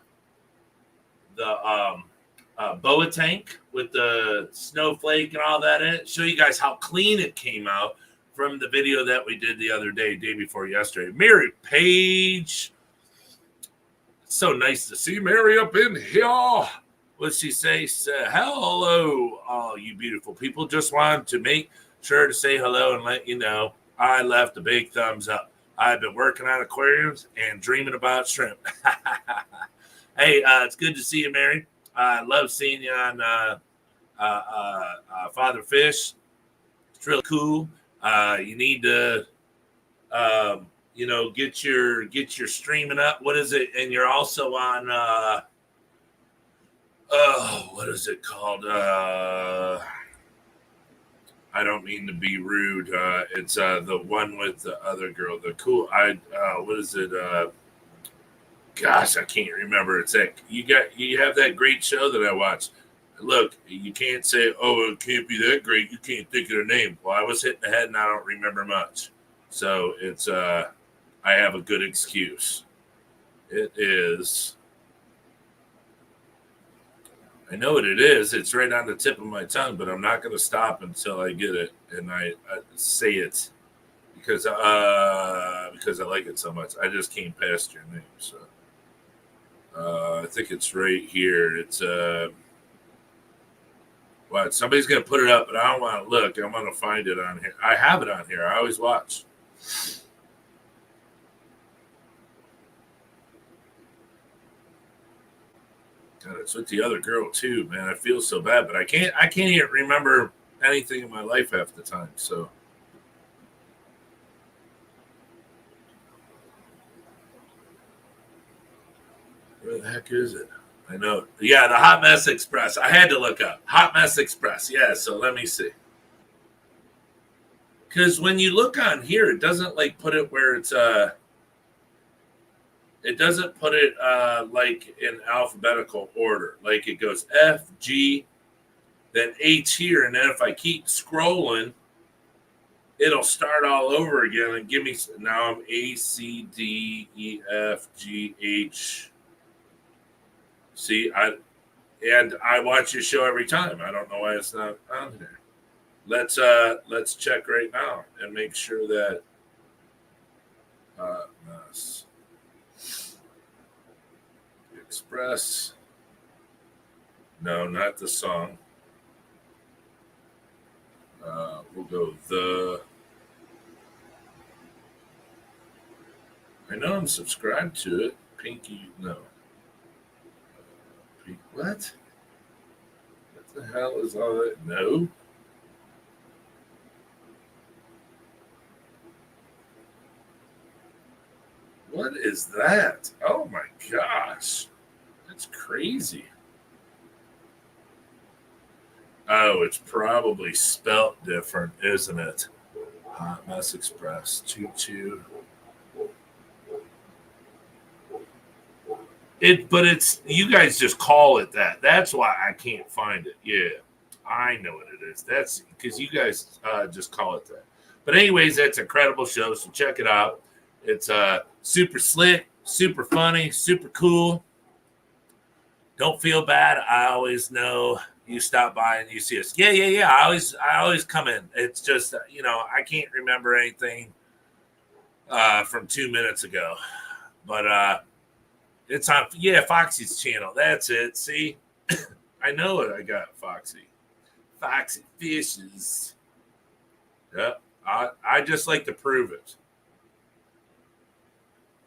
boa tank with the snowflake and all that in it. Show you guys how clean it came out from the video that we did the other day before yesterday. Mary Page. It's so nice to see Mary up in here. What'd she say? Hello, all you beautiful people. Just wanted to make sure to say hello and let you know I left a big thumbs up. I've been working on aquariums and dreaming about shrimp. Hey, it's good to see you, Mary. I love seeing you on Father Fish. It's really cool. You need to, get your streaming up. What is it? And you're also on. What is it called? I don't mean to be rude. It's the one with the other girl, the cool. What is it? gosh, I can't remember. It's that you have that great show that I watched. Look, you can't say, oh, it can't be that great. You can't think of the name. Well, I was hitting the head and I don't remember much. So it's I have a good excuse. It is. I know what it is. It's right on the tip of my tongue, but I'm not going to stop until I get it and I say it because I like it so much. I just came past your name, so I think it's right here. It's what somebody's going to put it up, but I don't want to look. I'm going to find it on here. I have it on here. I always watch. God, it's with the other girl too, man. I feel so bad, but I can't even remember anything in my life half the time. So where the heck is it? I know. Yeah, the Hot Mess Express. I had to look up Hot Mess Express. Yeah, so let me see. Because when you look on here, it doesn't like put it where it's it doesn't put it like in alphabetical order. Like it goes F, G, then H here, and then if I keep scrolling, it'll start all over again and give me. Now I'm A, C, D, E, F, G, H. See, I watch your show every time. I don't know why it's not on here. Let's check right now and make sure that Moss Express. No, not the song. We'll go the. I know I'm subscribed to it. Pinky, no. What? What the hell is all that? No. What is that? Oh my gosh. That's crazy. Oh, it's probably spelt different, isn't it? Hot Mess Express 22. But it's you guys just call it that. That's why I can't find it. Yeah, I know what it is. That's because you guys just call it that. But anyways, that's a credible show, so check it out. It's super slick, super funny, super cool. Don't feel bad. I always know you stop by and you see us. Yeah. I always come in. It's just I can't remember anything from 2 minutes ago, but it's on Foxy's channel. That's it. See, I know it. I got Foxy Fishes. Yep. I just like to prove it.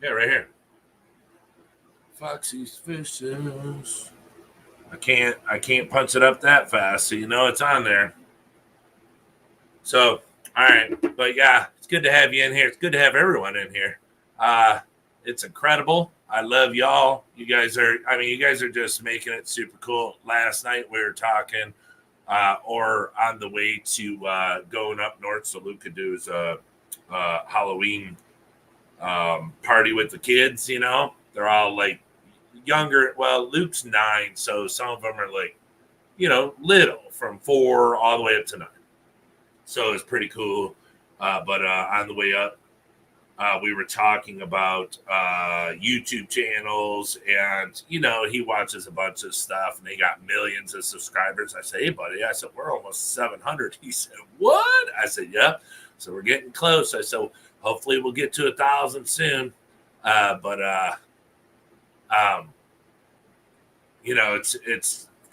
Yeah, right here. Foxy's Fishes. I can't punch it up that fast, so it's on there. So, all right, but yeah, it's good to have you in here. It's good to have everyone in here. It's incredible. I love y'all. You guys are just making it super cool. Last night we were talking, or on the way to going up north so Luke could do his Halloween party with the kids. They're all like younger. Well, Luke's 9, so some of them are like, little, from 4 all the way up to 9. So it's pretty cool. But on the way up, we were talking about YouTube channels, and he watches a bunch of stuff, and they got millions of subscribers. I said, "Hey, buddy," I said, "We're almost 700." He said, "What?" I said, "Yeah." So we're getting close. I said, "Hopefully, we'll get to 1,000 soon."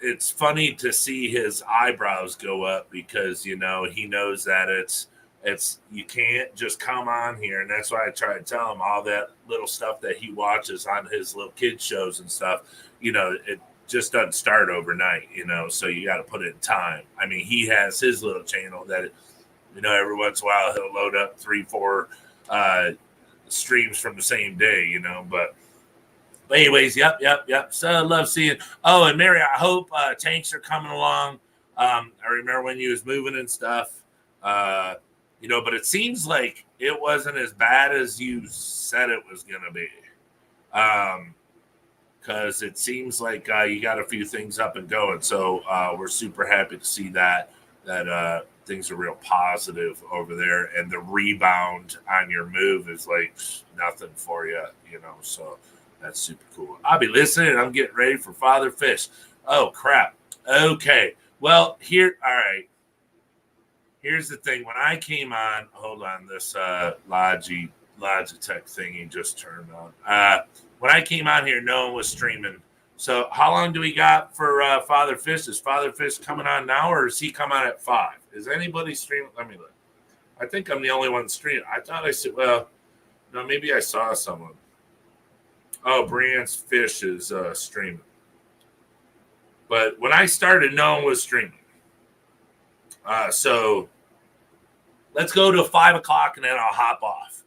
It's funny to see his eyebrows go up because he knows that it's you can't just come on here, and that's why I try to tell him all that little stuff that he watches on his little kids shows and stuff. It just doesn't start overnight. So you got to put it in time. I mean, he has his little channel that every once in a while he'll load up 3-4 streams from the same day. But anyways, yep. So I love seeing. Oh, and Mary, I hope tanks are coming along. I remember when you was moving and stuff. But it seems like it wasn't as bad as you said it was going to be. because it seems like you got a few things up and going. So we're super happy to see that things are real positive over there, and the rebound on your move is like nothing for you, So that's super cool. I'll be listening. I'm getting ready for Father Fish. Oh crap. Okay. Well, all right. Here's the thing. When I came on, hold on, this Logitech thingy just turned on. When I came on here, no one was streaming. So how long do we got for Father Fish? Is Father Fish coming on now, or does he come on at 5? Is anybody streaming? Let me look. I think I'm the only one streaming. I thought I said, well, no, maybe I saw someone. Oh, Brian's Fish is streaming. But when I started, no one was streaming. So let's go to 5 o'clock and then I'll hop off.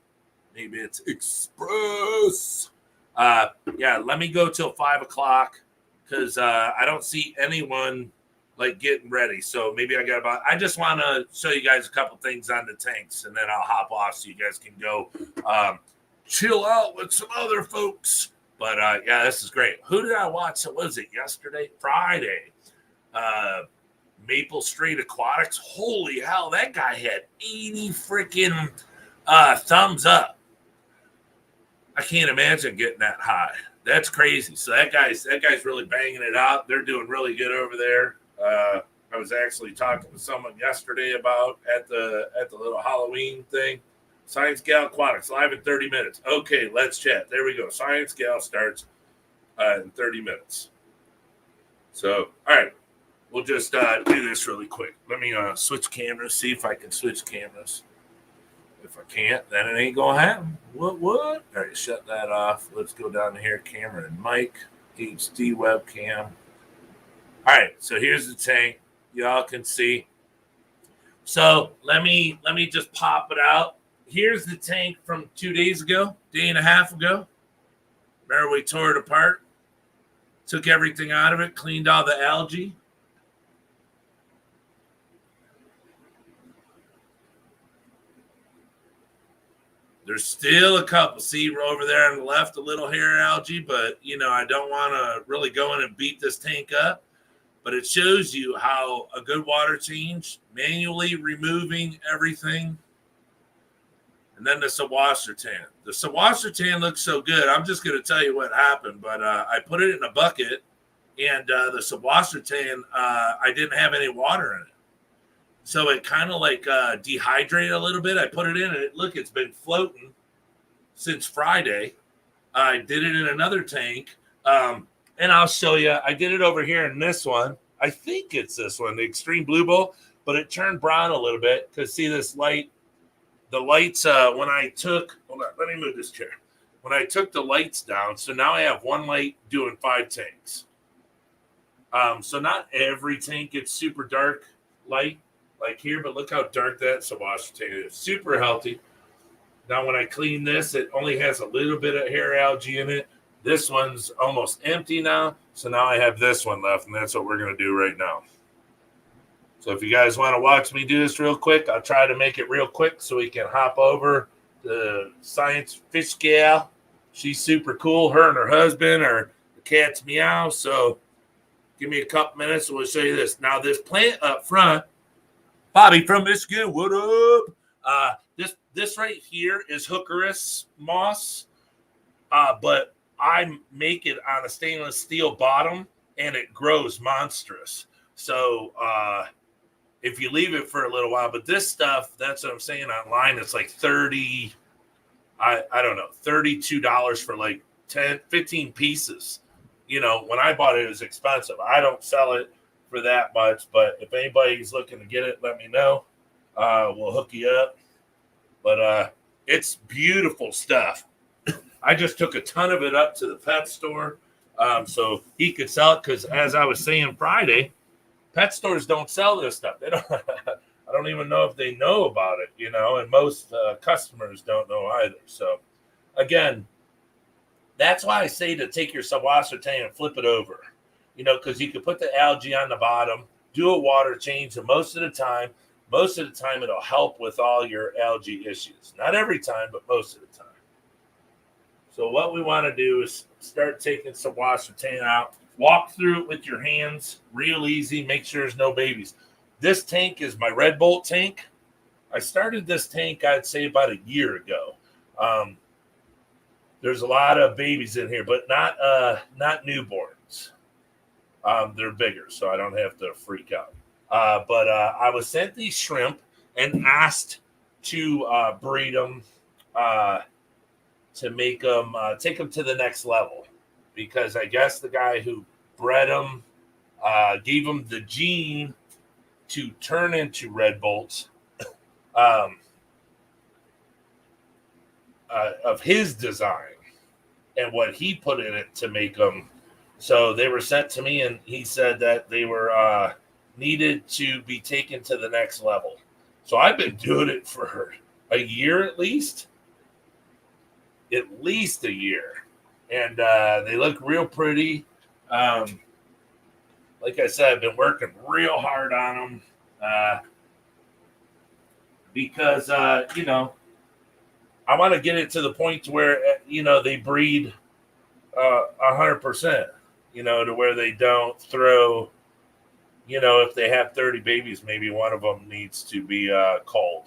Maybe it's express. Yeah, let me go till 5 o'clock because I don't see anyone like getting ready. So maybe I just want to show you guys a couple things on the tanks and then I'll hop off so you guys can go chill out with some other folks. But yeah, this is great. Who did I watch? What was it yesterday? Friday. Maple Street Aquatics. Holy hell, that guy had 80 freaking thumbs up. I can't imagine getting that high. That's crazy. So that guy's really banging it out. They're doing really good over there. I was actually talking to someone yesterday about at the little Halloween thing. Science Gal Aquatics live in 30 minutes. Okay, let's chat. There we go. Science Gal starts in 30 minutes. So, all right. We'll just do this really quick. Let me switch cameras, see if I can switch cameras. If I can't, then it ain't going to happen. What? All right, shut that off. Let's go down here. Camera and mic, HD webcam. All right, so here's the tank. Y'all can see. So let me just pop it out. Here's the tank from 2 days ago, day and a half ago. Remember we tore it apart? Took everything out of it, cleaned all the algae. There's still a couple. See, we're over there on the left, a little hair algae, but, I don't want to really go in and beat this tank up. But it shows you how a good water change, manually removing everything. And then the Sawassertan. The Sawassertan looks so good. I'm just going to tell you what happened. But I put it in a bucket, and the Sawassertan, I didn't have any water in it. So it kind of like dehydrated a little bit. I put it in, and it's been floating since Friday. I did it in another tank, and I'll show you. I did it over here in this one. I think it's this one, the Extreme Blue Bowl, but it turned brown a little bit because see this light. The lights, when I took, hold on, let me move this chair. When I took the lights down, so now I have one light doing 5 tanks. So not every tank gets super dark light like here, but look how dark that Sawassertan is. Super healthy. Now when I clean this, it only has a little bit of hair algae in it. This one's almost empty now. So now I have this one left, and that's what we're going to do right now. So if you guys want to watch me do this real quick, I'll try to make it real quick so we can hop over to Science Fish Gal. She's super cool. Her and her husband are the cat's meow. So give me a couple minutes and we'll show you this. Now this plant up front, Bobby from Michigan, what up? This right here is Hookeris Moss, but I make it on a stainless steel bottom and it grows monstrous. So if you leave it for a little while, but this stuff, that's what I'm saying online, it's like $32 for like 10, 15 pieces. When I bought it, it was expensive. I don't sell it for that much, but if anybody's looking to get it, let me know. We'll hook you up. But it's beautiful stuff. I just took a ton of it up to the pet store so he could sell it because, as I was saying Friday, pet stores don't sell this stuff. They don't. I don't even know if they know about it, and most customers don't know either. So, again, that's why I say to take your Sawassertan and flip it over, because you can put the algae on the bottom, do a water change, and most of the time it'll help with all your algae issues. Not every time, but most of the time. So what we want to do is start taking some wasp retain out. Walk through it with your hands, real easy. Make sure there's no babies. This tank is my Red Bolt tank. I started this tank, I'd say, about a year ago. There's a lot of babies in here, but not newborns. They're bigger, so I don't have to freak out. But I was sent these shrimp and asked to breed them to make them take them to the next level, because I guess the guy who bred them gave them the gene to turn into red bolts of his design and what he put in it to make them. So they were sent to me, and he said that they were needed to be taken to the next level. So I've been doing it for a year at least a year. And they look real pretty. Like I said, I've been working real hard on them because, I want to get it to the point where, they breed 100%, to where they don't throw, if they have 30 babies, maybe one of them needs to be culled.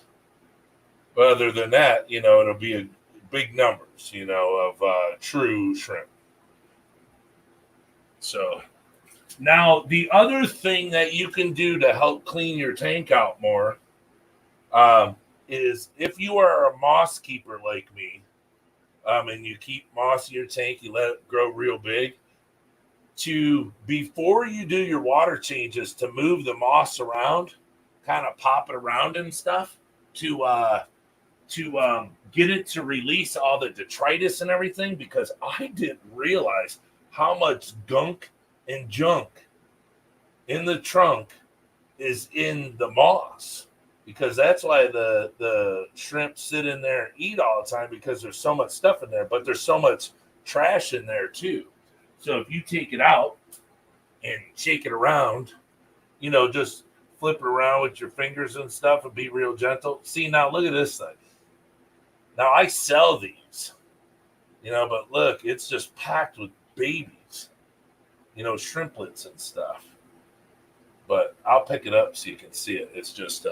But other than that, it'll be a big numbers, of true shrimp. So now the other thing that you can do to help clean your tank out more is if you are a moss keeper like me, and you keep moss in your tank, you let it grow real big, before you do your water changes, to move the moss around, kind of pop it around and stuff, to get it to release all the detritus and everything, because I didn't realize how much gunk and junk in the trunk is in the moss, because that's why the shrimp sit in there and eat all the time, because there's so much stuff in there, but there's so much trash in there too. So if you take it out and shake it around, just flip it around with your fingers and stuff and be real gentle. See, now look at this thing. Now I sell these, but look, it's just packed with babies, shrimplets and stuff. But I'll pick it up so you can see it. It's just,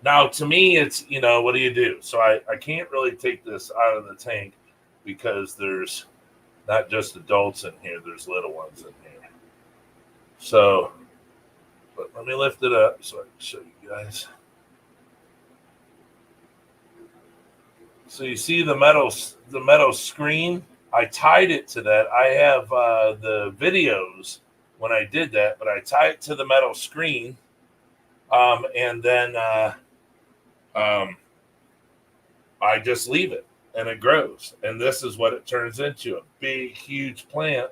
now to me, it's, what do you do? So I can't really take this out of the tank because there's not just adults in here, there's little ones in here. So, but let me lift it up so I can show you guys. So you see the metal screen? I tied it to that. I have the videos when I did that, but I tie it to the metal screen, and then I just leave it, and it grows. And this is what it turns into, a big, huge plant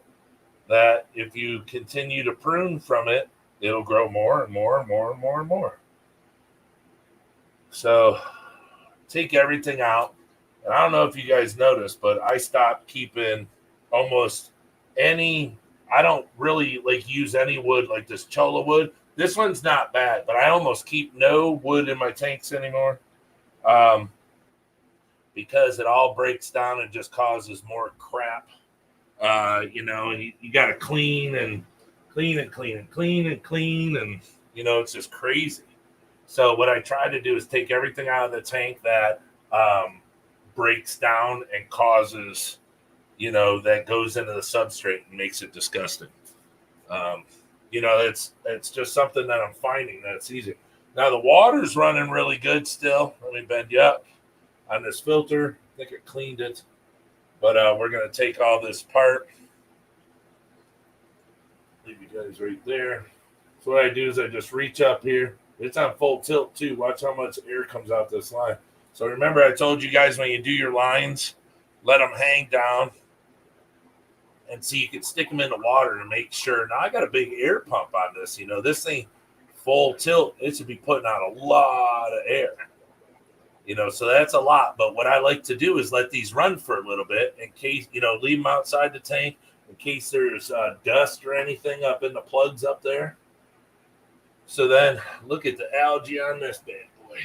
that if you continue to prune from it, it'll grow more and more and more and more and more. So take everything out. And I don't know if you guys noticed, but I stopped keeping almost any, I don't really use any wood like this cholla wood. This one's not bad, but I almost keep no wood in my tanks anymore. Because it all breaks down and just causes more crap. You got to clean and clean and clean and clean and clean. And, it's just crazy. So what I try to do is take everything out of the tank that breaks down and causes, that goes into the substrate and makes it disgusting. It's just something that I'm finding that's easy. Now the water's running really good still. Let me bend you up on this filter. I think I cleaned it, but we're going to take all this apart. Leave you guys right there. So what I do is I just reach up here. It's on full tilt too. Watch how much air comes out this line. So remember, I told you guys when you do your lines, let them hang down. And see, you can stick them in the water to make sure. Now, I got a big air pump on this. This thing, full tilt, it should be putting out a lot of air. So that's a lot. But what I like to do is let these run for a little bit in case, leave them outside the tank in case there's dust or anything up in the plugs up there. So then look at the algae on this bad boy.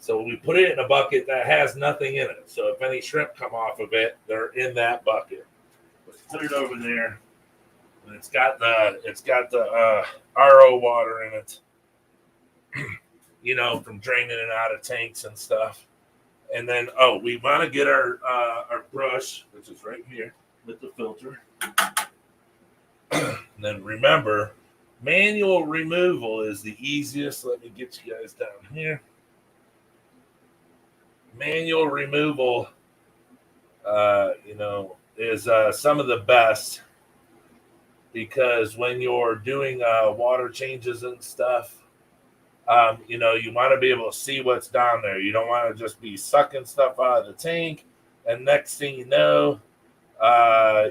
So we put it in a bucket that has nothing in it. So if any shrimp come off of it, they're in that bucket. Let's put it over there. And it's got the RO water in it, from draining it out of tanks and stuff. And then, we want to get our brush, which is right here with the filter. And then remember, manual removal is the easiest. Let me get you guys down here. Manual removal, is some of the best, because when you're doing water changes and stuff, you want to be able to see what's down there. You don't want to just be sucking stuff out of the tank, and next thing you know,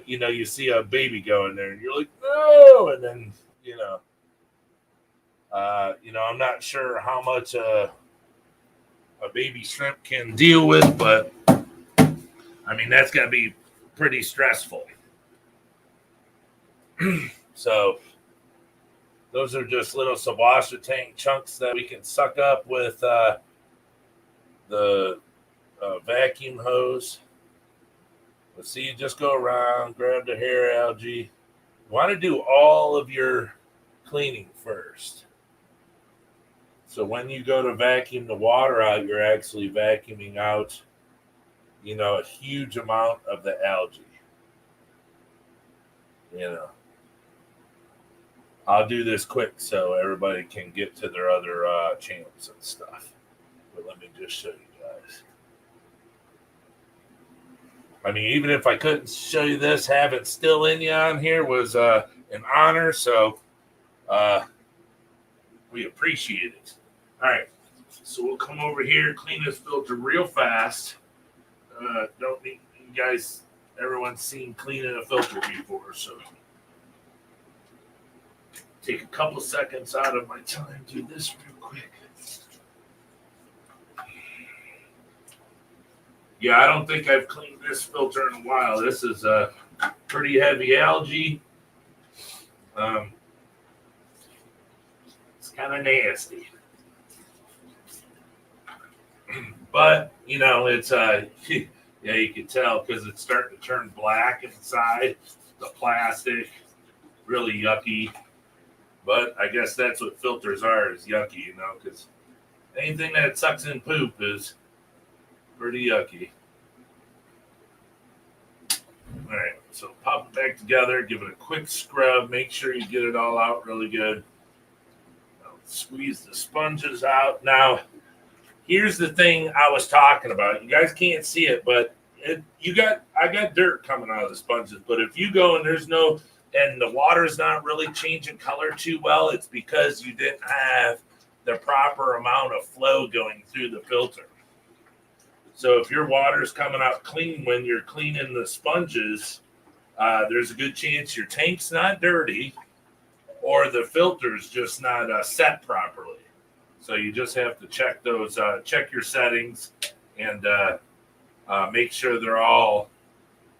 you see a baby go in there, and you're like, no, and then, I'm not sure how much a baby shrimp can deal with, but I mean, that's got to be pretty stressful. So those are just little subwasher tank chunks that we can suck up with the vacuum hose. Let's see, you just go around, grab the hair algae. You want to do all of your cleaning first. So when you go to vacuum the water out, you're actually vacuuming out, a huge amount of the algae. I'll do this quick so everybody can get to their other channels and stuff. But let me just show you guys. I mean, even if I couldn't show you this, having still in you on here was an honor. So we appreciate it. All right. So we'll come over here, clean this filter real fast. Don't need you guys, everyone's seen cleaning a filter before. So take a couple seconds out of my time to do this real quick. Yeah, I don't think I've cleaned this filter in a while. This is a pretty heavy algae. It's kind of nasty. But, it's, yeah, you can tell because it's starting to turn black inside. The plastic, really yucky. But I guess that's what filters are, is yucky, because anything that sucks in poop is pretty yucky. All right, so pop it back together, give it a quick scrub, make sure you get it all out really good. Now, squeeze the sponges out. Now, here's the thing I was talking about. You guys can't see it, but I got dirt coming out of the sponges. But if you go and and the water's not really changing color too well, it's because you didn't have the proper amount of flow going through the filter. So if your water's coming out clean when you're cleaning the sponges, there's a good chance your tank's not dirty or the filter's just not set properly. So you just have to check those, check your settings, and make sure they're all,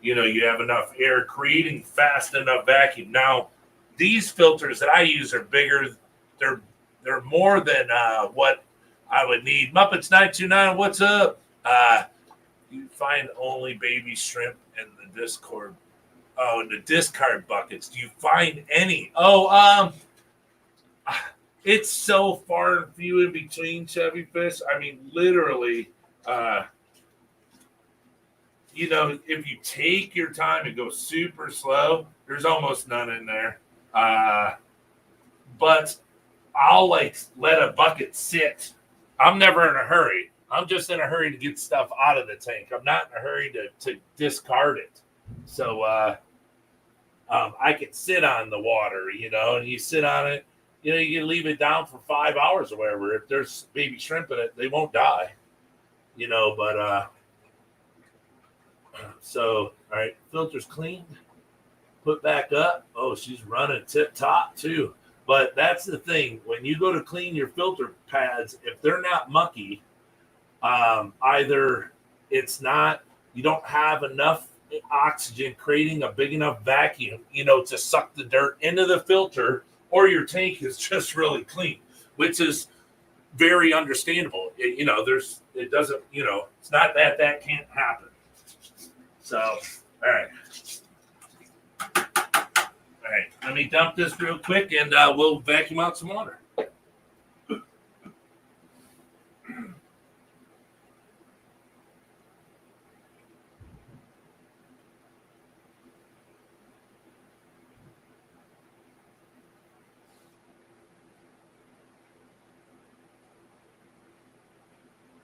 you have enough air creating fast enough vacuum. Now, these filters that I use are bigger. They're more than what I would need. Muppets 929, what's up? You find only baby shrimp in the Discord. Oh, in the discard buckets. Do you find any? It's so far and few in between, Chevy Fish. I mean, literally, if you take your time and go super slow, there's almost none in there. But I'll let a bucket sit. I'm never in a hurry. I'm just in a hurry to get stuff out of the tank. I'm not in a hurry to discard it. So I can sit on the water, and you sit on it. You can leave it down for 5 hours or whatever. If there's baby shrimp in it, they won't die. But so, all right, filter's cleaned. Put back up. Oh, she's running tip top too. But that's the thing. When you go to clean your filter pads, if they're not mucky, either it's not, you don't have enough oxygen creating a big enough vacuum, to suck the dirt into the filter, or your tank is just really clean, which is very understandable. It doesn't, it's not that can't happen. So, all right. All right, let me dump this real quick and we'll vacuum out some water.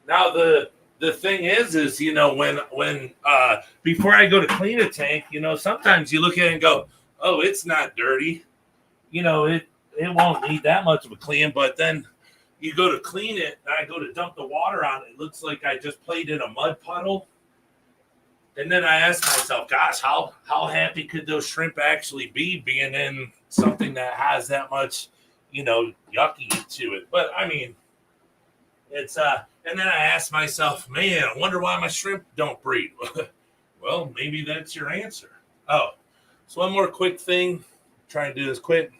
Now the thing is when before I go to clean a tank, sometimes you look at it and go, oh, it's not dirty. It won't need that much of a clean, but then you go to clean it and I go to dump the water on it. It looks like I just played in a mud puddle. And then I ask myself, gosh, how happy could those shrimp actually be being in something that has that much, yucky to it? But I mean, it's and then I ask myself, man, I wonder why my shrimp don't breed. Well, maybe that's your answer. Oh, so one more quick thing. Try and do this quick.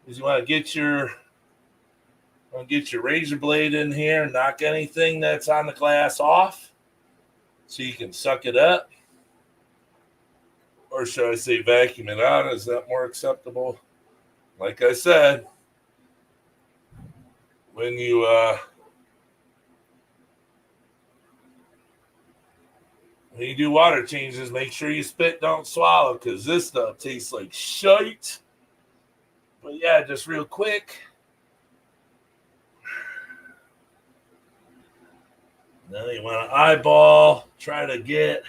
Is you want to get your razor blade in here and knock anything that's on the glass off so you can suck it up. Or should I say vacuum it out? Is that more acceptable? Like I said, when you do water changes, make sure you spit, don't swallow, because this stuff tastes like shite. But yeah, just real quick. Now you want to eyeball, try to get,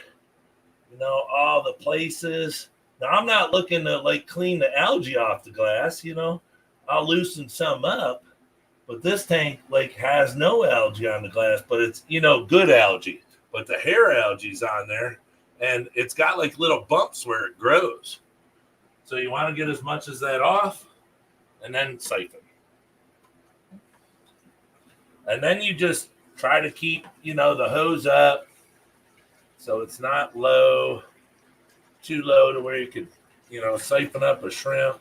all the places. Now I'm not looking to clean the algae off the glass, I'll loosen some up. But this tank has no algae on the glass, but it's, good algae. But the hair algae's on there, and it's got little bumps where it grows. So you want to get as much as that off, and then siphon. And then you just try to keep, the hose up so it's not too low to where you could, siphon up a shrimp.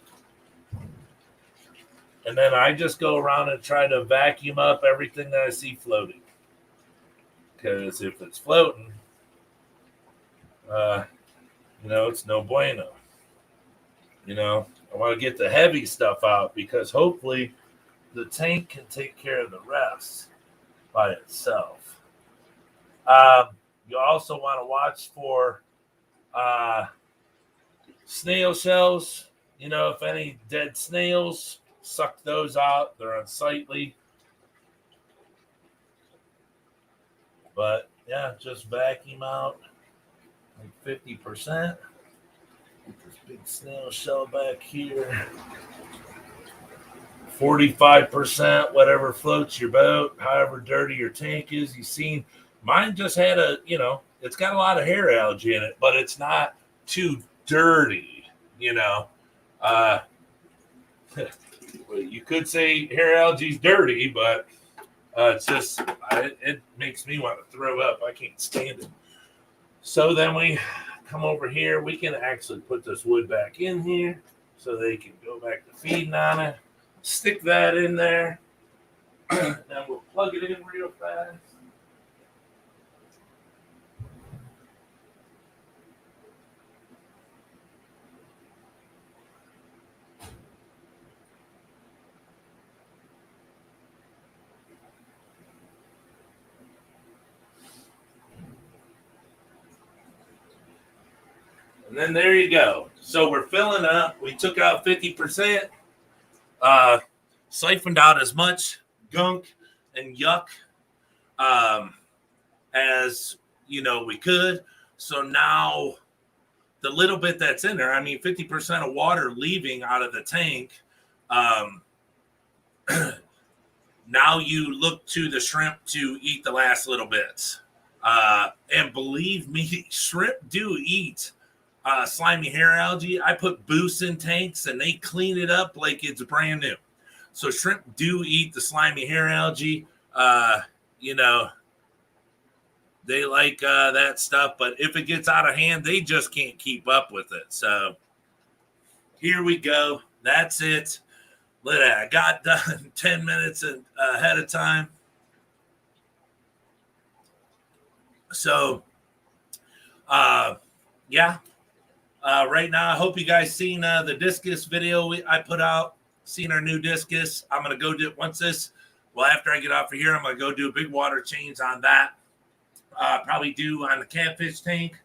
And then I just go around and try to vacuum up everything that I see floating. Because if it's floating, it's no bueno. I want to get the heavy stuff out because hopefully the tank can take care of the rest by itself. You also want to watch for snail shells. If any dead snails, suck those out. They're unsightly. But yeah, just vacuum out 50%. Get this big snail shell back here. 45%, whatever floats your boat, however dirty your tank is. You've seen mine just had it's got a lot of hair algae in it, but it's not too dirty, you could say hair algae's dirty, but it's just, it makes me want to throw up. I can't stand it. So then we come over here. We can actually put this wood back in here so they can go back to feeding on it. Stick that in there. Then we'll plug it in real fast. And then there you go. So we're filling up. We took out 50%, siphoned out as much gunk and yuck as we could. So now the little bit that's in there, 50% of water leaving out of the tank. Now you look to the shrimp to eat the last little bits. And believe me, shrimp do eat slimy hair algae. I put boosts in tanks and they clean it up like it's brand new. So shrimp do eat the slimy hair algae. They like that stuff, but if it gets out of hand, they just can't keep up with it. So here we go. That's it. Look at that. I got done 10 minutes ahead of time. So, yeah. Right now, I hope you guys seen the discus video I put out. Seen our new discus. I'm going to go do once this. Well, after I get off of here, I'm going to go do a big water change on that. Probably do on the catfish tank.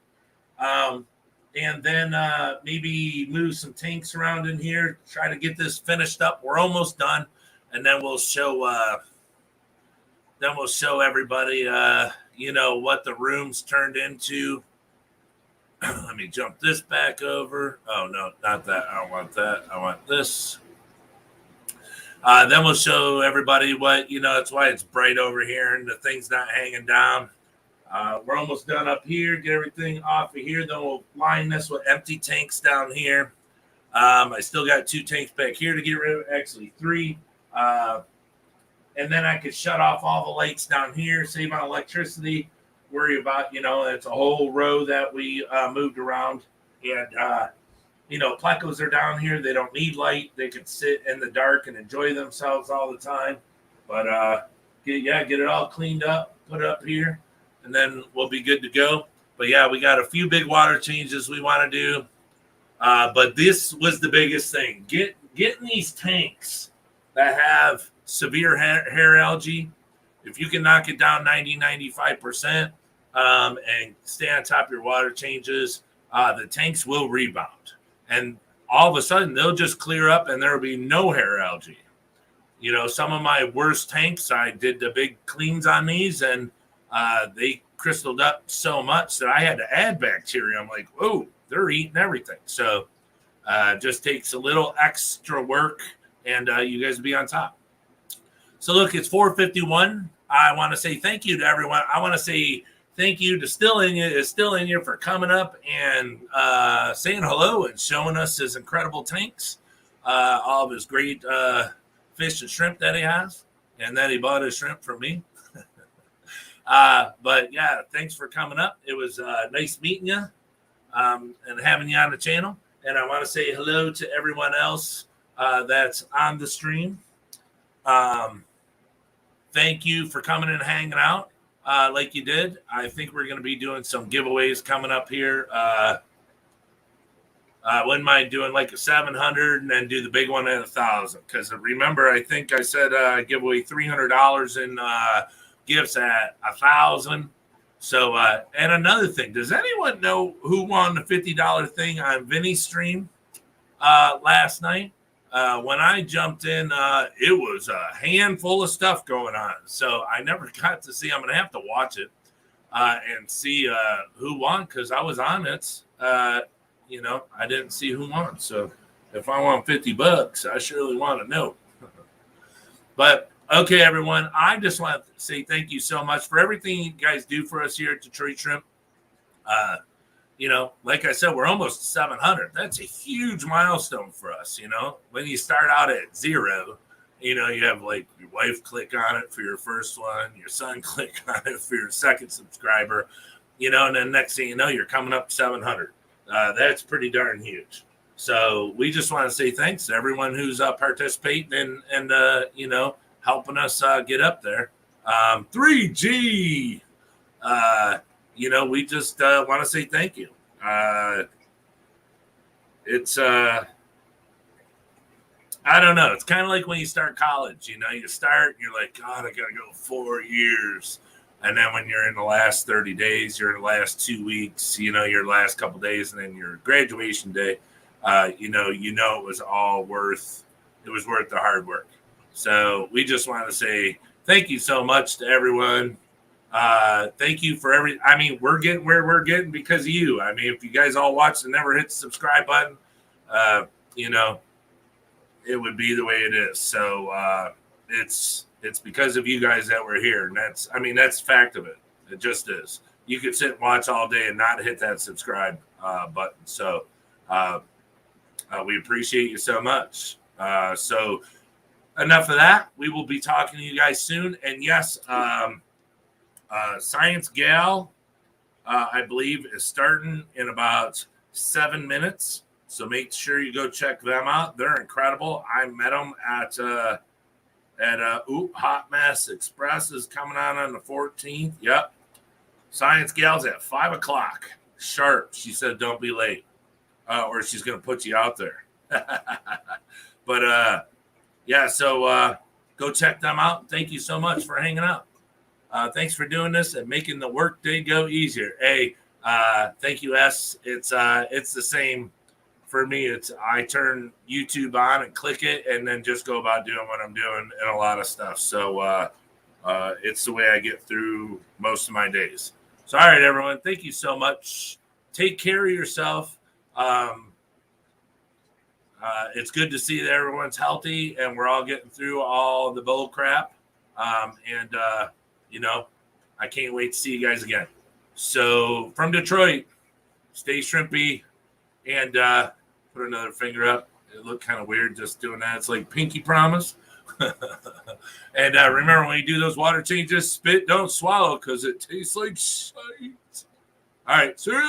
And then maybe move some tanks around in here. Try to get this finished up. We're almost done. And then we'll show everybody, what the room's turned into. Let me jump this back over. Oh, no, not that. I don't want that. I want this. Then we'll show everybody what, that's why it's bright over here and the thing's not hanging down. We're almost done up here. Get everything off of here. Then we'll line this with empty tanks down here. I still got 2 tanks back here to get rid of. Actually, 3. And then I could shut off all the lights down here, save on electricity. Worry about, it's a whole row that we moved around. And, plecos are down here. They don't need light. They could sit in the dark and enjoy themselves all the time. But, get it all cleaned up, put it up here, and then we'll be good to go. But, yeah, we got a few big water changes we want to do. But this was the biggest thing. Getting these tanks that have severe hair algae, if you can knock it down 90-95% and stay on top of your water changes, the tanks will rebound. And all of a sudden, they'll just clear up and there will be no hair algae. Some of my worst tanks, I did the big cleans on these, and they crystalled up so much that I had to add bacteria. I'm like, whoa, they're eating everything. So just takes a little extra work, and you guys will be on top. So, look, it's 4:51. I want to say thank you to everyone. I want to say thank you to Still In You for coming up and saying hello and showing us his incredible tanks, all of his great fish and shrimp that he has, and that he bought his shrimp from me. But, yeah, thanks for coming up. It was nice meeting you and having you on the channel. And I want to say hello to everyone else that's on the stream. Thank you for coming and hanging out like you did. I think we're going to be doing some giveaways coming up here. Wouldn't mind doing like a 700 and then do the big one at 1,000. Because remember, I think I said give away $300 in gifts at 1,000. So, and another thing, does anyone know who won the $50 thing on Vinny's stream last night? When I jumped in, it was a handful of stuff going on. So I never got to see. I'm going to have to watch it and see who won because I was on it. I didn't see who won. So if I want $50, I surely want to know. But okay, everyone, I just want to say thank you so much for everything you guys do for us here at Detroit Shrimp. Like I said, we're almost 700. That's a huge milestone for us. When you start out at 0, you have like your wife click on it for your first one, your son click on it for your second subscriber, and then next thing you know, you're coming up to 700. That's pretty darn huge. So we just want to say thanks to everyone who's participating and helping us get up there. 3G. We just want to say thank you. It's I don't know. It's kind of like when you start college. You start, you're like, God, I gotta go 4 years, and then when you're in the last 30 days, you're in the last 2 weeks, your last couple days, and then your graduation day, it was all worth. It was worth the hard work. So we just want to say thank you so much to everyone. Thank you for we're getting where we're getting because of you. If you guys all watched and never hit the subscribe button, it would be the way it is. So it's because of you guys that we're here. And that's the fact of it. It just is. You could sit and watch all day and not hit that subscribe button. So we appreciate you so much. So enough of that. We will be talking to you guys soon. And yes, Science Gal, I believe, is starting in about 7 minutes. So make sure you go check them out. They're incredible. I met them at Hot Mess Express is coming on the 14th. Yep. Science Gals at 5 o'clock sharp. She said, don't be late, or she's going to put you out there. But yeah, so go check them out. Thank you so much for hanging out. Thanks for doing this and making the work day go easier. Hey, thank you, S. It's the same for me. It's I turn YouTube on and click it and then just go about doing what I'm doing and a lot of stuff. So it's the way I get through most of my days. So, all right, everyone. Thank you so much. Take care of yourself. It's good to see that everyone's healthy and we're all getting through all the bull crap. You know, I can't wait to see you guys again. So from Detroit, stay shrimpy and put another finger up. It looked kind of weird just doing that. It's like pinky promise. And remember, when you do those water changes, spit, don't swallow because it tastes like shite. All right, see ya.